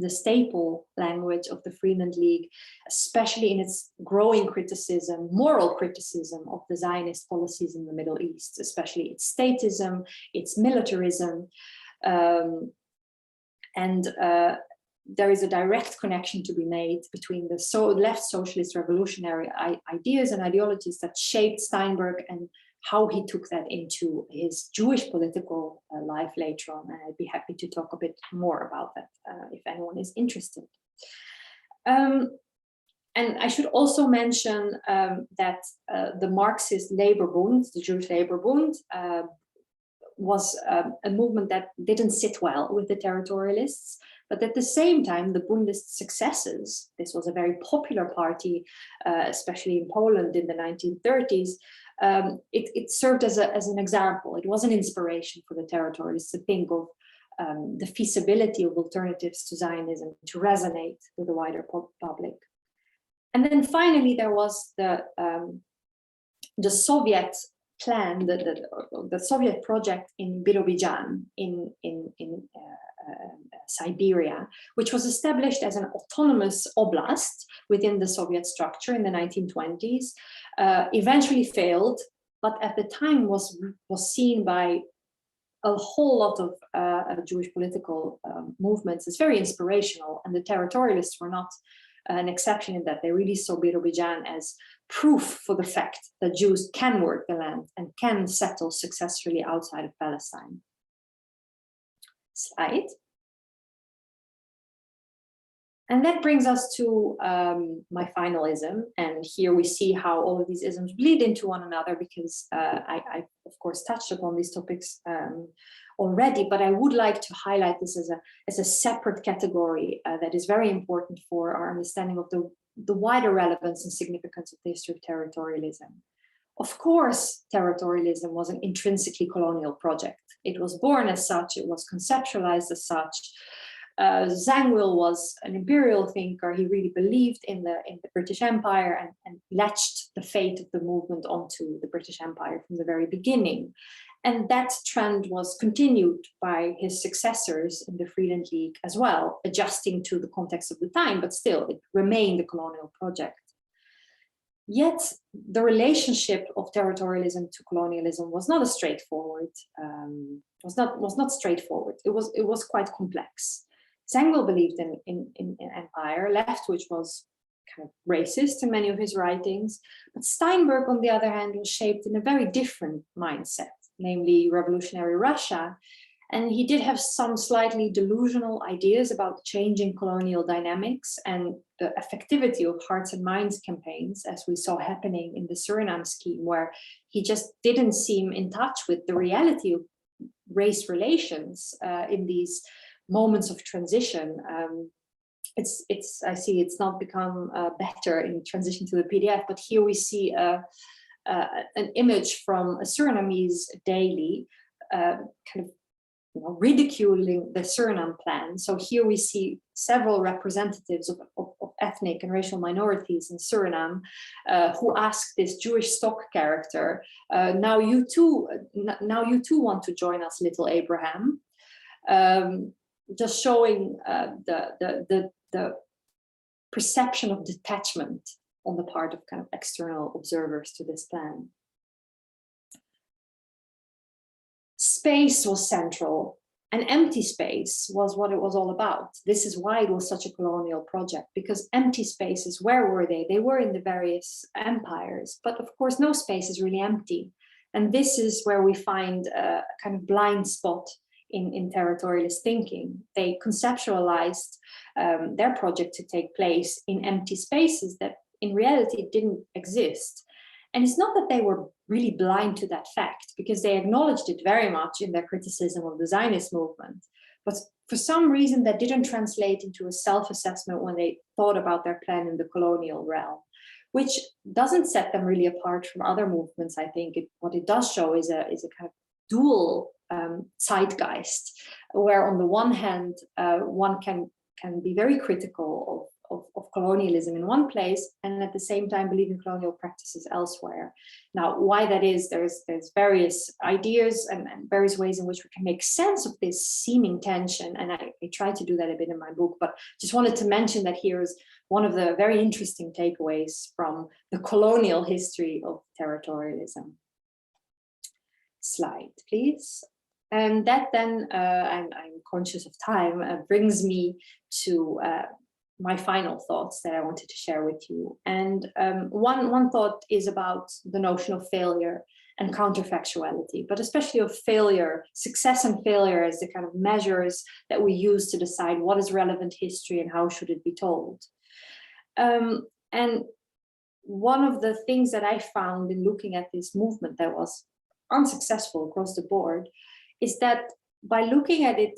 staple language of the Freeland League, especially in its growing criticism, moral criticism of the Zionist policies in the Middle East, especially its statism, its militarism, there is a direct connection to be made between the left socialist revolutionary ideas and ideologies that shaped Steinberg and how he took that into his Jewish political life later on. And I'd be happy to talk a bit more about that if anyone is interested. And I should also mention that the Marxist Labor Bund, the Jewish Labor Bund, was a movement that didn't sit well with the territorialists. But at the same time, the Bundist successes, this was a very popular party, especially in Poland in the 1930s, it served as an example. It was an inspiration for the territorialists to think of the feasibility of alternatives to Zionism to resonate with the wider public. And then finally, there was the Soviet plan, the Soviet project in Birobidzhan in Siberia, which was established as an autonomous oblast within the Soviet structure in the 1920s, eventually failed, but at the time was seen by a whole lot of Jewish political movements as very inspirational, and the territorialists were not an exception in that. They really saw Birobidzhan as proof for the fact that Jews can work the land and can settle successfully outside of Palestine. Slide. And that brings us to my final ism. And here we see how all of these isms bleed into one another, because I of course, touched upon these topics already, but I would like to highlight this as a separate category that is very important for our understanding of the wider relevance and significance of the history of territorialism. Of course, territorialism was an intrinsically colonial project. It was born as such, it was conceptualized as such. Zangwill was an imperial thinker. He really believed in the British Empire and latched the fate of the movement onto the British Empire from the very beginning. And that trend was continued by his successors in the Freeland League as well, adjusting to the context of the time, but still it remained a colonial project. Yet the relationship of territorialism to colonialism was not a straightforward, was not straightforward. It was quite complex. Zangwill believed in empire, left, which was kind of racist in many of his writings. But Steinberg, on the other hand, was shaped in a very different mindset, namely revolutionary Russia. And he did have some slightly delusional ideas about changing colonial dynamics and the effectivity of hearts and minds campaigns, as we saw happening in the Suriname scheme, where he just didn't seem in touch with the reality of race relations in these moments of transition. I see it's not become better in transition to the PDF, but here we see an image from a Surinamese daily, kind of ridiculing the Suriname plan. So here we see several representatives of ethnic and racial minorities in Suriname who ask this Jewish stock character, now you too want to join us, little Abraham. Just showing the perception of detachment on the part of kind of external observers to this plan. Space was central, and empty space was what it was all about. This is why it was such a colonial project, because empty spaces, where were they? They were in the various empires, but of course no space is really empty. And this is where we find a kind of blind spot in territorialist thinking. They conceptualized their project to take place in empty spaces that in reality didn't exist. And it's not that they were really blind to that fact, because they acknowledged it very much in their criticism of the Zionist movement. But for some reason, that didn't translate into a self-assessment when they thought about their plan in the colonial realm, which doesn't set them really apart from other movements. I think what it does show is a kind of dual zeitgeist, where on the one hand, one can be very critical of colonialism in one place, and at the same time believe in colonial practices elsewhere. Now, why that is, there's various ideas and various ways in which we can make sense of this seeming tension, and I try to do that a bit in my book, but just wanted to mention that here is one of the very interesting takeaways from the colonial history of territorialism. Slide, please. And that then, I'm conscious of time, brings me to my final thoughts that I wanted to share with you. And one thought is about the notion of failure and counterfactuality, but especially of failure, success and failure as the kind of measures that we use to decide what is relevant history and how should it be told. And one of the things that I found in looking at this movement that was unsuccessful across the board is that by looking at it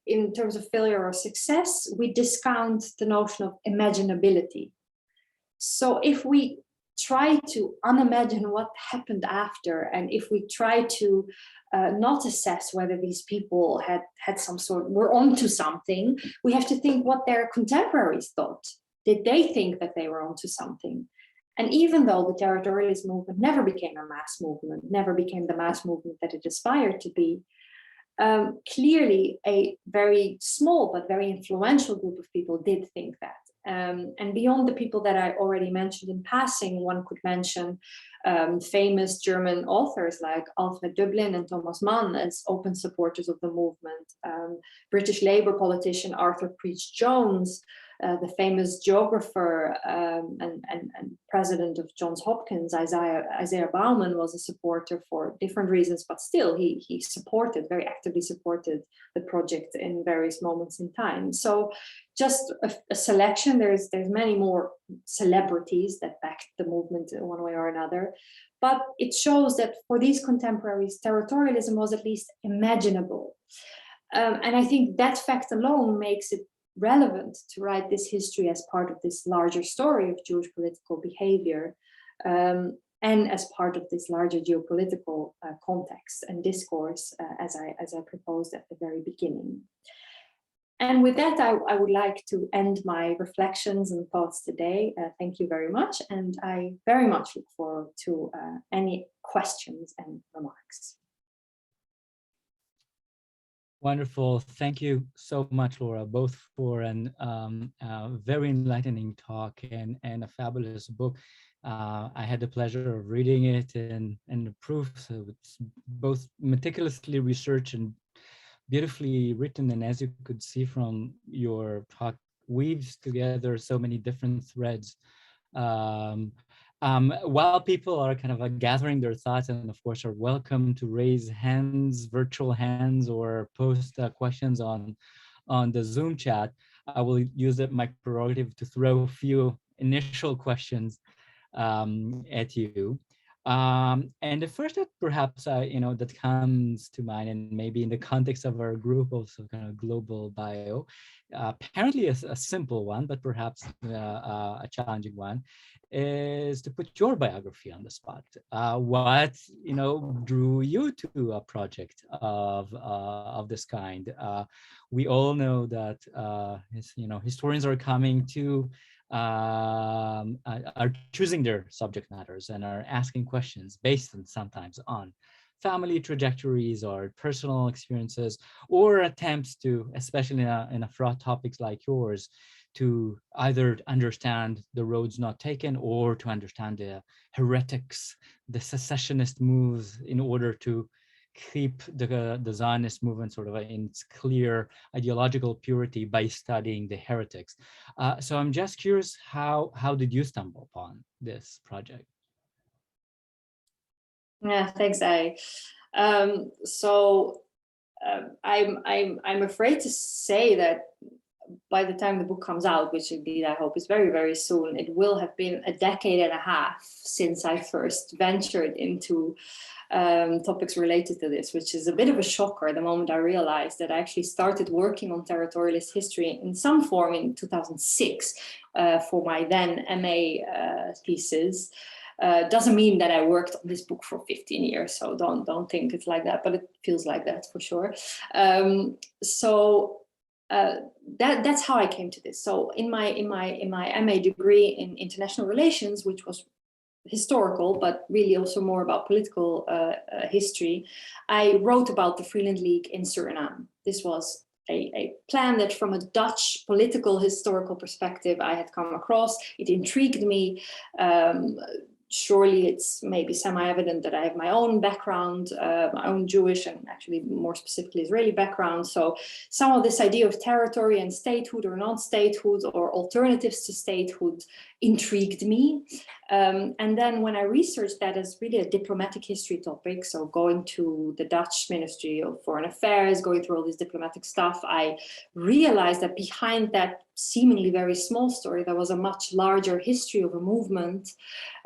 in terms of failure or success, we discount the notion of imaginability. So if we try to unimagine what happened after, and if we try to not assess whether these people were onto something, we have to think what their contemporaries thought. Did they think that they were onto something? And even though the territorialist movement never became a mass movement, never became the mass movement that it aspired to be, clearly a very small but very influential group of people did think that. And beyond the people that I already mentioned in passing, one could mention famous German authors like Alfred Döblin and Thomas Mann as open supporters of the movement, British Labour politician Arthur Preach Jones, the famous geographer and president of Johns Hopkins, Isaiah Bauman, was a supporter for different reasons, but still he very actively supported the project in various moments in time. So just a selection, there's many more celebrities that backed the movement in one way or another, but it shows that for these contemporaries, territorialism was at least imaginable. And I think that fact alone makes it relevant to write this history as part of this larger story of Jewish political behavior. and as part of this larger geopolitical context and discourse, as I proposed at the very beginning. And with that, I would like to end my reflections and thoughts today. Thank you very much, and I very much look forward to any questions and remarks. Wonderful. Thank you so much, Laura, both for an very enlightening talk and a fabulous book. I had the pleasure of reading it and the proof. So it's both meticulously researched and beautifully written. And as you could see from your talk, weaves together so many different threads. While people are kind of gathering their thoughts, and of course are welcome to raise hands, virtual hands, or post questions on the Zoom chat, I will use my prerogative to throw a few initial questions at you. And the first that perhaps that comes to mind, and maybe in the context of our group of kind of global bio, apparently a simple one, but perhaps a challenging one, is to put your biography on the spot. What drew you to a project of this kind? We all know that historians are coming to are choosing their subject matters and are asking questions based on sometimes on family trajectories or personal experiences, or attempts to, especially in a fraught topics like yours, to either understand the roads not taken or to understand the heretics, the secessionist moves, in order to keep the Zionist movement sort of in its clear ideological purity by studying the heretics. So I'm just curious, how did you stumble upon this project? Yeah, thanks, Arie. I'm afraid to say that by the time the book comes out, which indeed I hope is very, very soon, it will have been a decade and a half since I first ventured into topics related to this, which is a bit of a shocker the moment I realized that I actually started working on territorialist history in some form in 2006 for my then MA thesis. Doesn't mean that I worked on this book for 15 years, so don't think it's like that, but it feels like that for sure. That's how I came to this. So in my MA degree in international relations, which was historical, but really also more about political history, I wrote about the Freeland League in Suriname. This was a plan that from a Dutch political historical perspective I had come across. It intrigued me. Surely it's maybe semi-evident that I have my own background, my own Jewish and actually more specifically Israeli background. So some of this idea of territory and statehood or non-statehood or alternatives to statehood intrigued me. And then when I researched that as really a diplomatic history topic, so going to the Dutch Ministry of Foreign Affairs, going through all this diplomatic stuff, I realized that behind that seemingly very small story, there was a much larger history of a movement.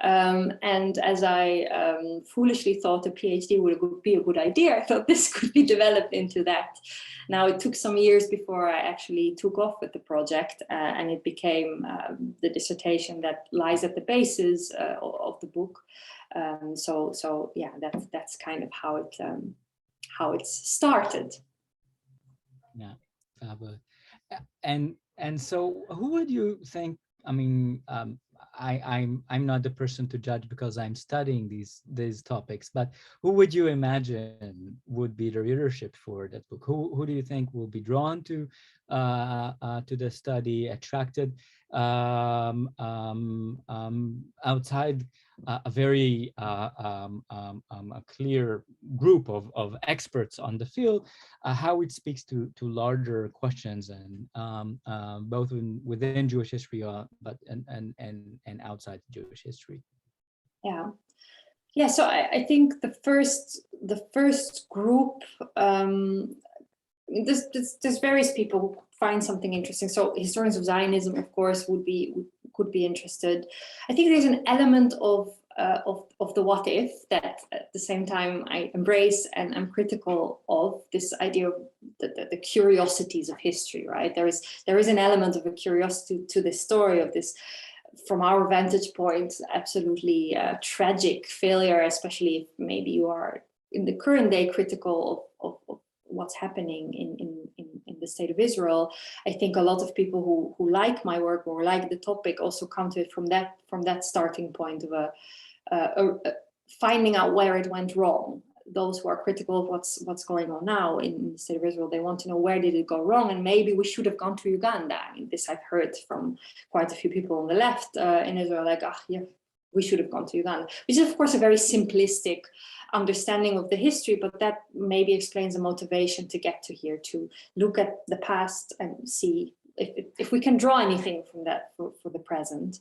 And as I foolishly thought a PhD would be a good idea, I thought this could be developed into that. Now, it took some years before I actually took off with the project, and it became the dissertation that lies at the basis of the book. So yeah, that's kind of how it's started. Yeah, and so who would you think? I mean, I'm not the person to judge because I'm studying these topics, but who would you imagine would be the readership for that book? Who do you think will be drawn to the study, attracted outside a very a clear group of experts on the field, how it speaks to larger questions and both within Jewish history, but and outside Jewish history? Yeah. So I think the first group. There's various people who find something interesting. So historians of Zionism, of course, could be interested. I think there's an element of the what if that at the same time I embrace and I'm critical of, this idea of the curiosities of history, right? There is an element of a curiosity to the story of this from our vantage point, absolutely tragic failure, especially if maybe you are in the current day critical of what's happening in the state of Israel. I think a lot of people who like my work or like the topic also come to it from that starting point of finding out where it went wrong. Those who are critical of what's going on now in the state of Israel, they want to know where did it go wrong, and maybe we should have gone to Uganda. I mean, this I've heard from quite a few people on the left in Israel, like, yeah, we should have gone to Uganda, which is of course a very simplistic understanding of the history, but that maybe explains the motivation to get to here, to look at the past and see if we can draw anything from that for the present.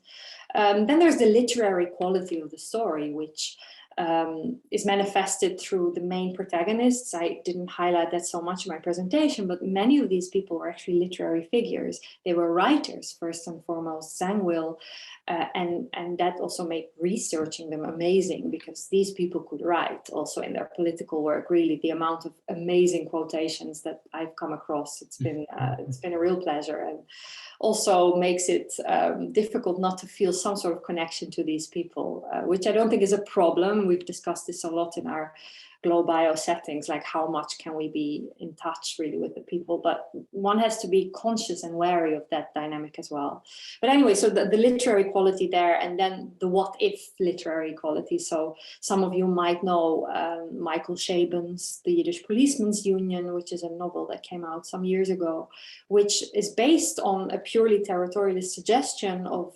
Then there's the literary quality of the story, which is manifested through the main protagonists. I didn't highlight that so much in my presentation, but many of these people were actually literary figures. They were writers, first and foremost, Zangwill, and that also made researching them amazing, because these people could write also in their political work. Really, the amount of amazing quotations that I've come across, it's been a real pleasure, and also makes it difficult not to feel some sort of connection to these people, which I don't think is a problem. We've discussed this a lot in our GlowBio settings, like how much can we be in touch really with the people, but one has to be conscious and wary of that dynamic as well. But anyway, so the literary quality there, and then the what if literary quality. So some of you might know Michael Chabon's The Yiddish Policeman's Union, which is a novel that came out some years ago, which is based on a purely territorialist suggestion of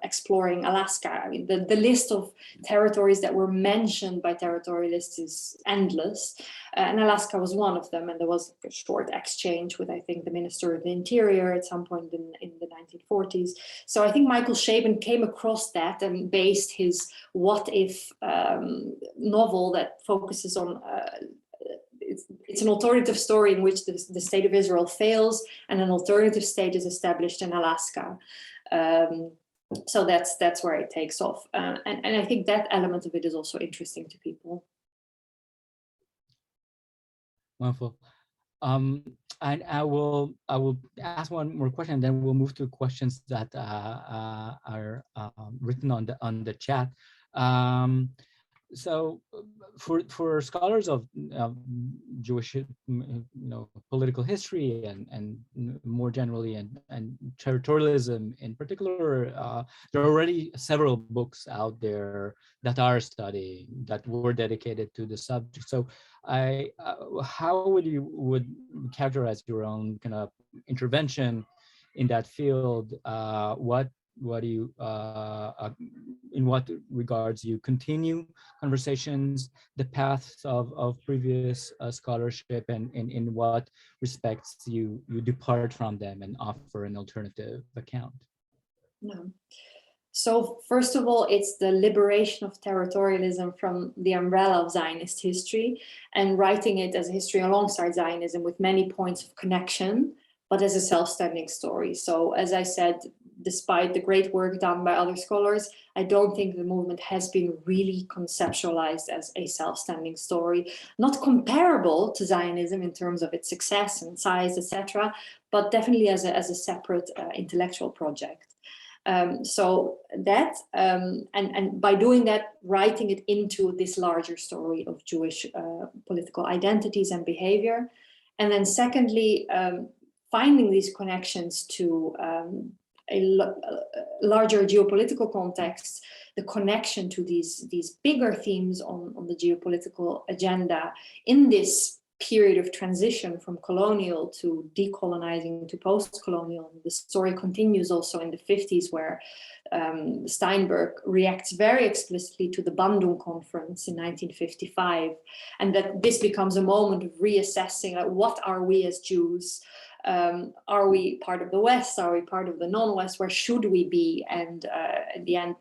exploring Alaska. I mean, the list of territories that were mentioned by territorialists is endless, and Alaska was one of them, and there was a short exchange with, I think, the Minister of the Interior at some point in the 1940s. So I think Michael Chabon came across that and based his what if novel that focuses on it's an alternative story in which the state of Israel fails and an alternative state is established in Alaska. So that's where it takes off, and I think that element of it is also interesting to people. Wonderful. And I will ask one more question, and then we'll move to questions that are written on the chat. So for scholars of Jewish political history and more generally and territorialism in particular, there are already several books out there that are studying, that were dedicated to the subject. So how would you characterize your own kind of intervention in that field? What do you, in what regards you continue conversations, the paths of previous scholarship, and in what respects you depart from them and offer an alternative account? No. So first of all, it's the liberation of territorialism from the umbrella of Zionist history and writing it as a history alongside Zionism with many points of connection, but as a self-standing story. So as I said, despite the great work done by other scholars, I don't think the movement has been really conceptualized as a self-standing story, not comparable to Zionism in terms of its success and size, etc., but definitely as a separate intellectual project. So that, and by doing that, writing it into this larger story of Jewish political identities and behavior. And then secondly, finding these connections to a larger geopolitical context, the connection to these bigger themes on the geopolitical agenda in this period of transition from colonial to decolonizing to post-colonial. The story continues also in the 50s, where Steinberg reacts very explicitly to the Bandung Conference in 1955, and that this becomes a moment of reassessing, like, what are we as Jews? Are we part of the West? Are we part of the non-West? Where should we be? And at the end,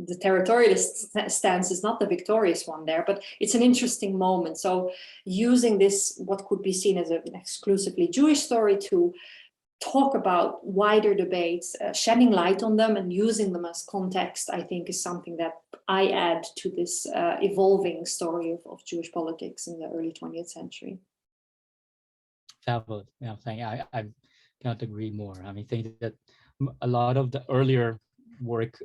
the territorialist stance is not the victorious one there, but it's an interesting moment. So using this, what could be seen as an exclusively Jewish story, to talk about wider debates, shedding light on them and using them as context, I think is something that I add to this evolving story of Jewish politics in the early 20th century. Fabulous. Yeah, I cannot agree more. I mean, I think that a lot of the earlier work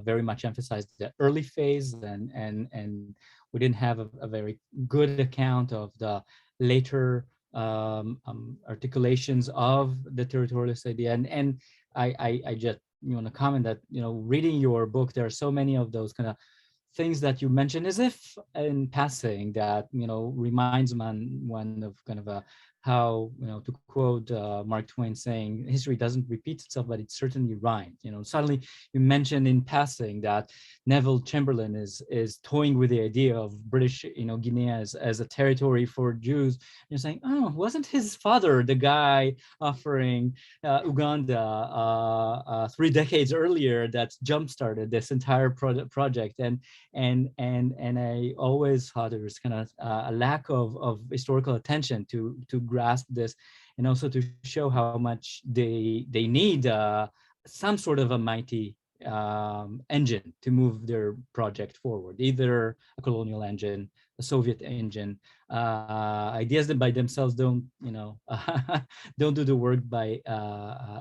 very much emphasized the early phase, and we didn't have a very good account of the later articulations of the territorialist idea. And I just want to comment that, reading your book, there are so many of those kind of things that you mentioned as if in passing that, reminds one of kind of a how, to quote Mark Twain saying, history doesn't repeat itself, but it certainly rhymes. Suddenly you mentioned in passing that Neville Chamberlain is toying with the idea of British, Guinea as a territory for Jews. And you're saying, oh, wasn't his father the guy offering Uganda 3 decades earlier that jump-started this entire project? And I always thought there was kind of a lack of historical attention to grasp this, and also to show how much they need some sort of a mighty engine to move their project forward, either a colonial engine, a Soviet engine, ideas that by themselves don't don't do the work by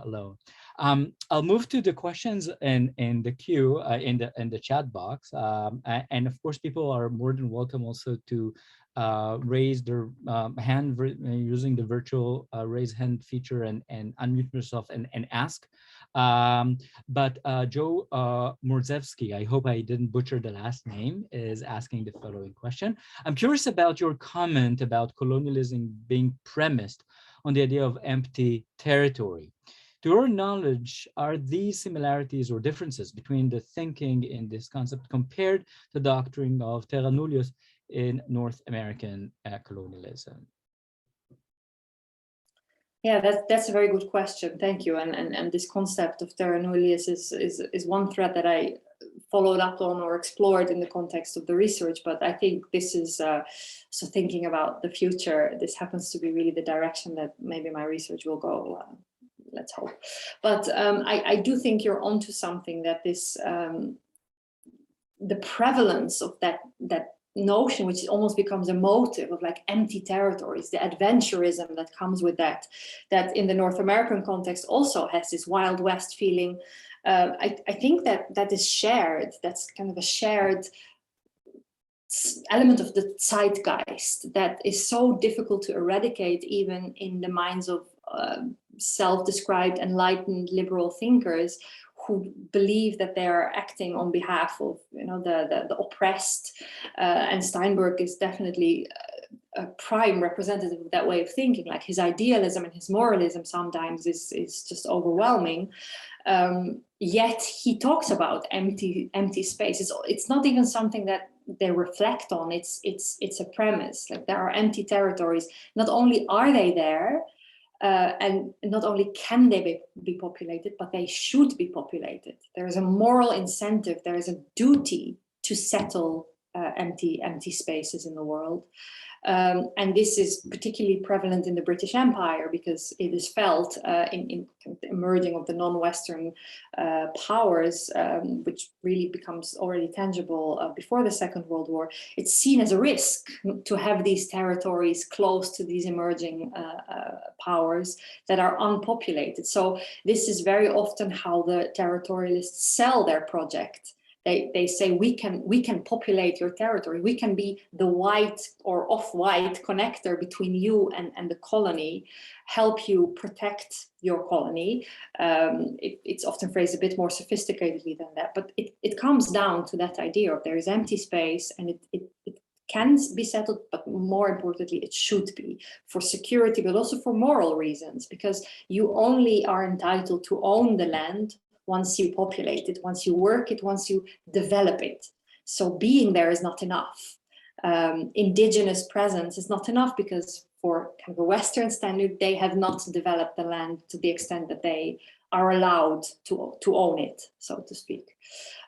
alone. I'll move to the questions in the queue in the chat box, and of course people are more than welcome also to raise their hand using the virtual raise hand feature and unmute yourself and ask. But Joe Morzewski, I hope I didn't butcher the last name, is asking the following question. I'm curious about your comment about colonialism being premised on the idea of empty territory. To your knowledge, are these similarities or differences between the thinking in this concept compared to the doctrine of terra nullius in North American colonialism? Yeah, that's a very good question. Thank you. And this concept of terra nullius is one thread that I followed up on or explored in the context of the research. But I think this is, so thinking about the future, this happens to be really the direction that maybe my research will go. Let's hope. But I do think you're onto something, that this, the prevalence of that notion, which almost becomes a motive of like empty territories, the adventurism that comes with that in the North American context also has this Wild West feeling. I think that is shared. That's kind of a shared element of the zeitgeist that is so difficult to eradicate, even in the minds of self-described enlightened liberal thinkers who believe that they are acting on behalf of the oppressed, and Steinberg is definitely a prime representative of that way of thinking. Like, his idealism and his moralism sometimes is just overwhelming. Yet he talks about empty space. It's not even something that they reflect on. It's a premise. Like, there are empty territories. Not only are they there, and not only can they be populated, but they should be populated. There is a moral incentive, there is a duty to settle empty spaces in the world. And this is particularly prevalent in the British Empire, because it is felt in the emerging of the non-Western powers, which really becomes already tangible before the Second World War. It's seen as a risk to have these territories close to these emerging powers that are unpopulated. So this is very often how the territorialists sell their project. They say, we can populate your territory. We can be the white or off-white connector between you and the colony, help you protect your colony. It's often phrased a bit more sophisticatedly than that, but it comes down to that idea of there is empty space, and it can be settled, but more importantly, it should be for security, but also for moral reasons, because you only are entitled to own the land once you populate it, once you work it, once you develop it. So being there is not enough. Indigenous presence is not enough, because for kind of a Western standard, they have not developed the land to the extent that they are allowed to own it, so to speak.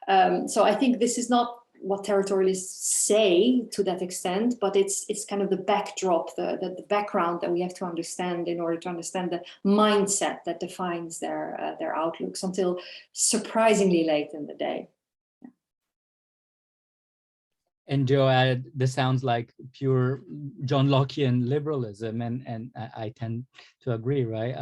So I think this is not what territorialists say to that extent, but it's kind of the backdrop, the background that we have to understand in order to understand the mindset that defines their outlooks until surprisingly late in the day. And Joe, this sounds like pure John Lockean liberalism, and I tend to agree, right?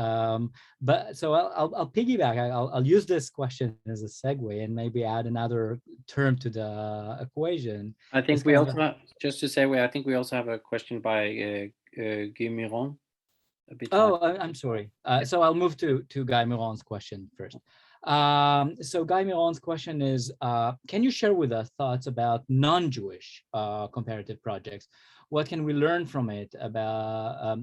But so I'll piggyback. I'll use this question as a segue and maybe add another term to the equation. I think we also have, just to say, I think we also have a question by Guy Miron. I'm sorry. So I'll move to Guy Miron's question first. So Guy Miron's question is, can you share with us thoughts about non-Jewish comparative projects? What can we learn from it about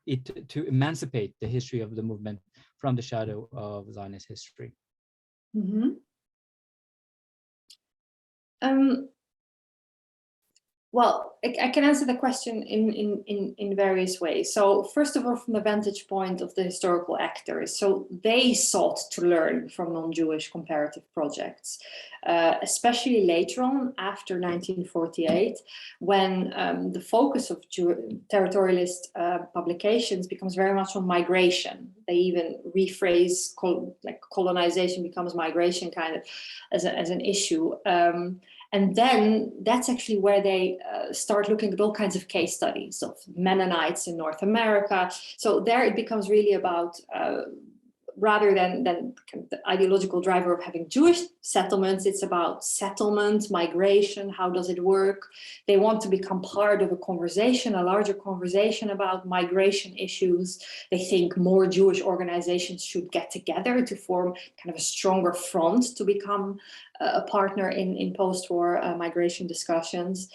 it to emancipate the history of the movement from the shadow of Zionist history? Mm-hmm. Well, I can answer the question in various ways. So first of all, from the vantage point of the historical actors, so they sought to learn from non-Jewish comparative projects, especially later on after 1948, when the focus of territorialist publications becomes very much on migration. They even rephrase like colonization becomes migration kind of as an issue. And then that's actually where they start looking at all kinds of case studies of Mennonites in North America. So there it becomes really about, rather than the ideological driver of having Jewish settlements, it's about settlement, migration, how does it work? They want to become part of a conversation, a larger conversation about migration issues. They think more Jewish organizations should get together to form kind of a stronger front to become a partner in post-war migration discussions.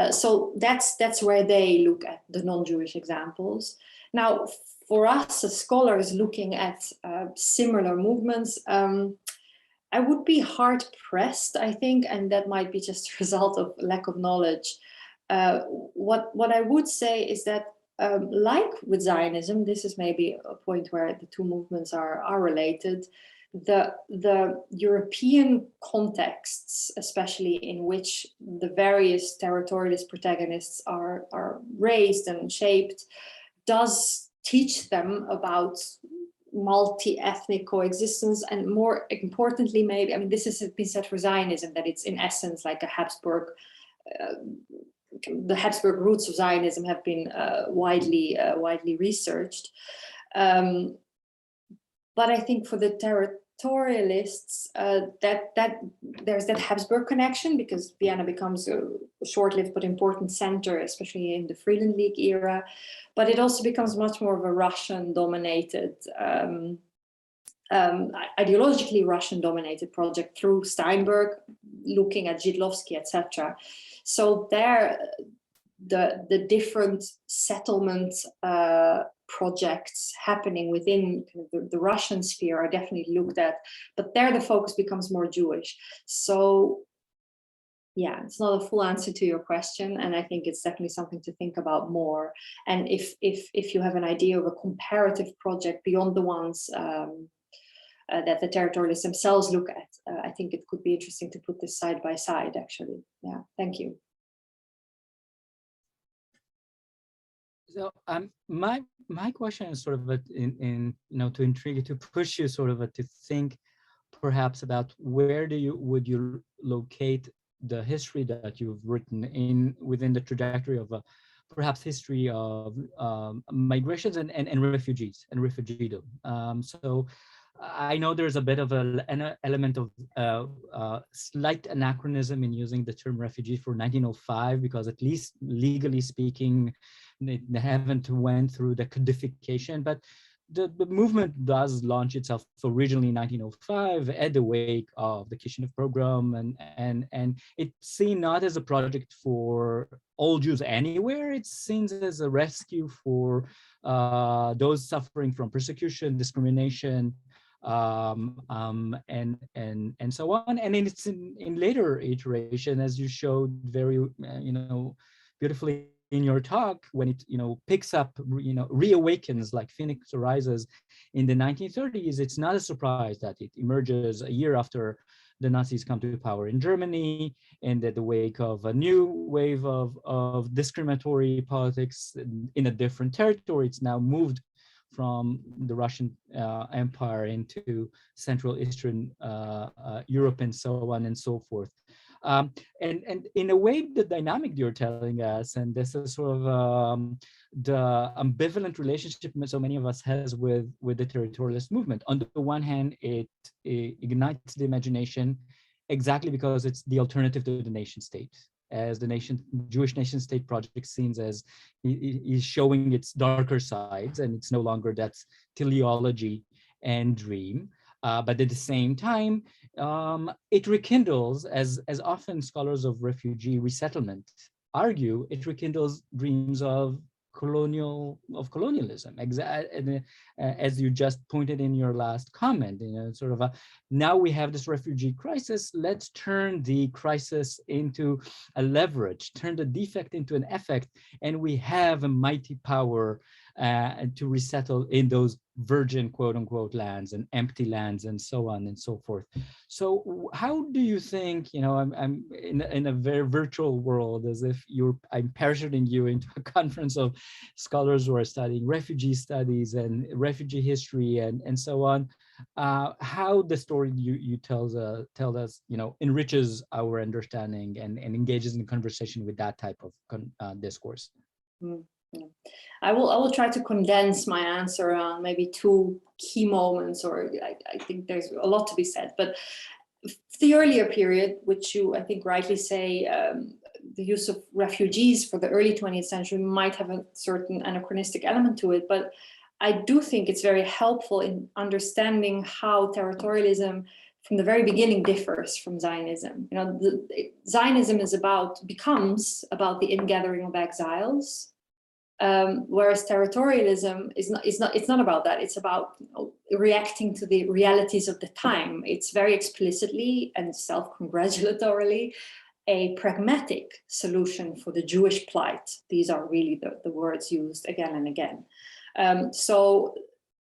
So that's where they look at the non-Jewish examples. Now, for us as scholars looking at similar movements, I would be hard pressed, I think, and that might be just a result of lack of knowledge. What I would say is that, like with Zionism, this is maybe a point where the two movements are related. The European contexts, especially in which the various territorialist protagonists are raised and shaped, does teach them about multi-ethnic coexistence, and more importantly, maybe, I mean, this has been said for Zionism, that it's in essence like a Habsburg, the Habsburg roots of Zionism have been widely researched. But I think for the territorialists, that there's that Habsburg connection, because Vienna becomes a short-lived but important center, especially in the Freeland League era. But it also becomes much more of a Russian-dominated, ideologically Russian-dominated project through Steinberg, looking at Żydlowski, etc. So there, the different settlement projects happening within kind of the Russian sphere are definitely looked at, but there the focus becomes more Jewish. So yeah, it's not a full answer to your question, and I think it's definitely something to think about more. And if you have an idea of a comparative project beyond the ones that the territorialists themselves look at, I think it could be interesting to put this side by side, actually. Yeah, thank you. So my question is sort of in to intrigue you, to push you sort of to think perhaps about where would you locate the history that you've written within the trajectory of perhaps history of migrations and refugees and refugeedom. So I know there's a bit of an element of slight anachronism in using the term refugee for 1905, because at least legally speaking, they haven't went through the codification, but the movement does launch itself originally in 1905 at the wake of the Kishinev program, and it's seen not as a project for all Jews anywhere. It's seen as a rescue for those suffering from persecution, discrimination, and so on. And it's in later iteration, as you showed very beautifully in your talk, when it picks up, reawakens like Phoenix arises in the 1930s. It's not a surprise that it emerges a year after the Nazis come to power in Germany, and at the wake of a new wave of discriminatory politics in a different territory. It's now moved from the Russian Empire into Central Eastern Europe, and so on and so forth. And in a way, the dynamic you're telling us, and this is sort of the ambivalent relationship so many of us has with the territorialist movement. On the one hand, it ignites the imagination exactly because it's the alternative to the nation state, as the Jewish nation state project seems as is showing its darker sides, and it's no longer that teleology and dream. But at the same time, it rekindles, as often scholars of refugee resettlement argue, it rekindles dreams of colonialism, as you just pointed in your last comment. Sort of now we have this refugee crisis. Let's turn the crisis into a leverage, turn the defect into an effect, and we have a mighty power to resettle in those virgin, quote unquote, lands and empty lands and so on and so forth. So how do you think, I'm in a very virtual world, as if I'm parachuting you into a conference of scholars who are studying refugee studies and refugee history and so on, how the story you tell us, enriches our understanding and engages in conversation with that type of discourse. Mm. Yeah. I will try to condense my answer around maybe two key moments, or I think there's a lot to be said. But the earlier period, which you, I think, rightly say, the use of refugees for the early 20th century might have a certain anachronistic element to it. But I do think it's very helpful in understanding how territorialism from the very beginning differs from Zionism. Zionism becomes about the ingathering of exiles. Whereas territorialism it's not about that. It's about reacting to the realities of the time. It's very explicitly and self-congratulatorily a pragmatic solution for the Jewish plight. These are really the words used again and again. So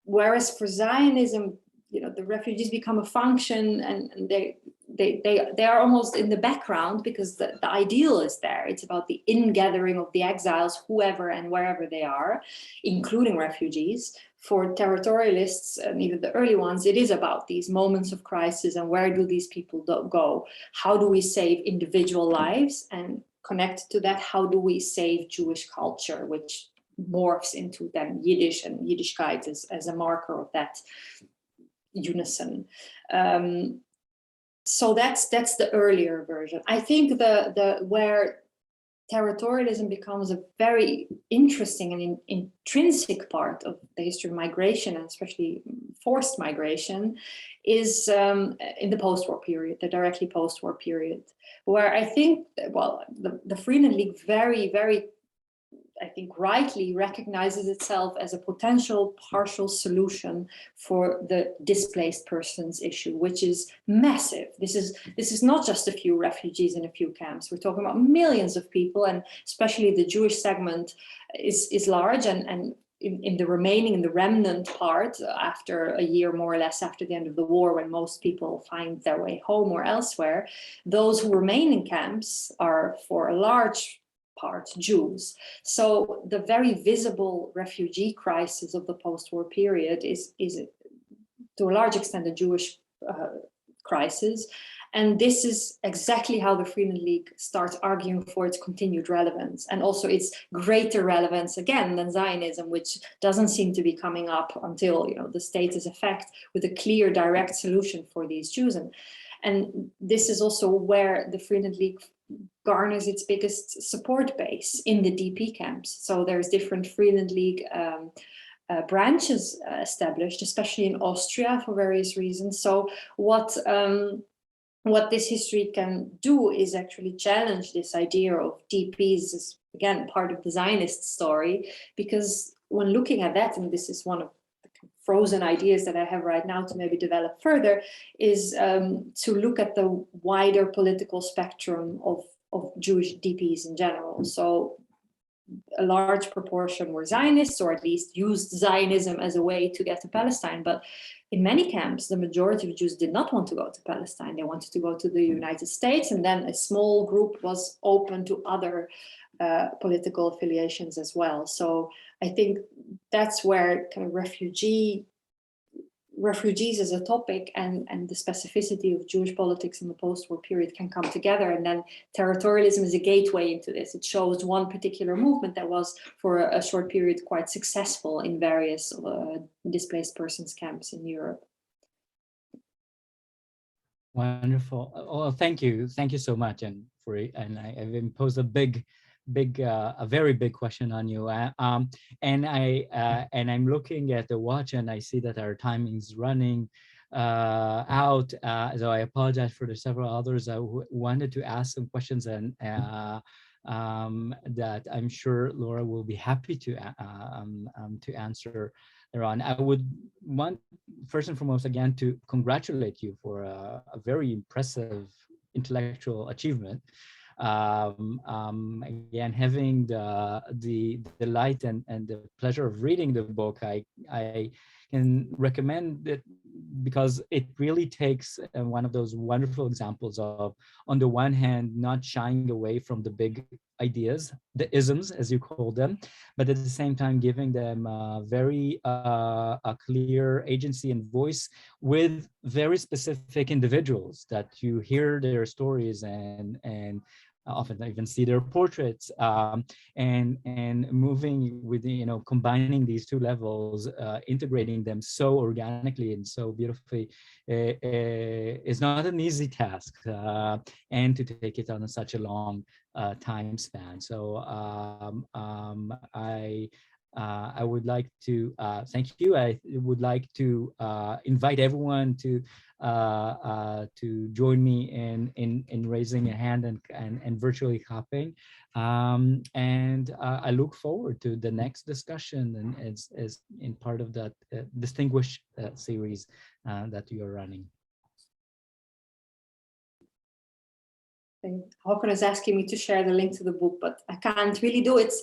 whereas for Zionism, the refugees become a function, and they are almost in the background because the ideal is there. It's about the ingathering of the exiles, whoever and wherever they are, including refugees. For territorialists, and even the early ones, it is about these moments of crisis and where do these people go? How do we save individual lives? And connected to that, how do we save Jewish culture, which morphs into then Yiddish and Yiddishkeit as a marker of that unison. So that's the earlier version. I think the where territorialism becomes a very interesting and intrinsic part of the history of migration, and especially forced migration, is in the post-war period, the directly post-war period, where I think, well, the Freenet League very, very, I think, rightly recognizes itself as a potential partial solution for the displaced persons issue, which is massive. This is not just a few refugees in a few camps. We're talking about millions of people, and especially the Jewish segment is large. And in the remnant part, after a year more or less after the end of the war, when most people find their way home or elsewhere, those who remain in camps are, for a large part, Jews. So the very visible refugee crisis of the post-war period is to a large extent a Jewish crisis. And this is exactly how the Freenet League starts arguing for its continued relevance, and also its greater relevance again than Zionism, which doesn't seem to be coming up until the state is effect with a clear direct solution for these Jews. And this is also where the Freenet League garners its biggest support base, in the DP camps. So there's different Freenet League branches established, especially in Austria for various reasons. So what this history can do is actually challenge this idea of DPs as, again, part of the Zionist story, because when looking at that, and this is one of the frozen ideas that I have right now to maybe develop further, is to look at the wider political spectrum of Jewish DPs in general. So a large proportion were Zionists, or at least used Zionism as a way to get to Palestine. But in many camps, the majority of Jews did not want to go to Palestine. They wanted to go to the United States, and then a small group was open to other political affiliations as well. So I think that's where kind of refugee refugees as a topic and the specificity of Jewish politics in the post-war period can come together. And then territorialism is a gateway into this. It shows one particular movement that was for a short period quite successful in various displaced persons camps in Europe. Wonderful. Oh, thank you so much. And I've imposed a very big question on you. And I'm looking at the watch and I see that our timing's running out. So I apologize for the several others who wanted to ask some questions and that I'm sure Laura will be happy to answer thereon. I would want first and foremost again to congratulate you for a very impressive intellectual achievement. Again, having the delight and the pleasure of reading the book, I can recommend it because it really takes one of those wonderful examples of, on the one hand, not shying away from the big ideas, the isms as you call them, but at the same time giving them very a clear agency and voice with very specific individuals that you hear their stories and often even see their portraits, and moving with, combining these two levels, integrating them so organically and so beautifully is not an easy task, and to take it on such a long time span. So I would like to thank you. I would like to invite everyone to join me in raising a hand and virtually copying. And I look forward to the next discussion and as in part of that distinguished series that you are running. Håkon is asking me to share the link to the book, but I can't really do it.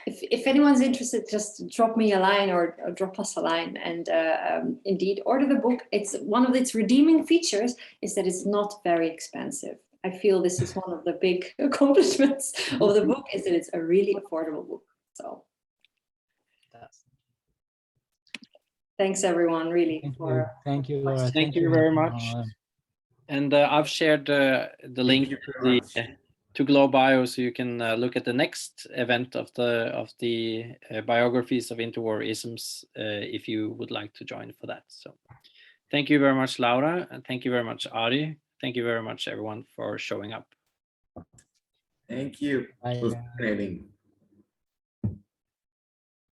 If anyone's interested, just drop me a line or drop us a line, and indeed order the book. It's one of its redeeming features is that it's not very expensive. I feel this is one of the big accomplishments of the book, is that it's a really affordable book. So thanks everyone, really. Thank you, Laura. Thank you very much. And I've shared the link to GlowBio, so you can look at the next event of the Biographies of Interwar Isms if you would like to join for that. So thank you very much, Laura, and thank you very much, Arie. Thank you very much, everyone, for showing up. Thank you. Bye. It was fascinating.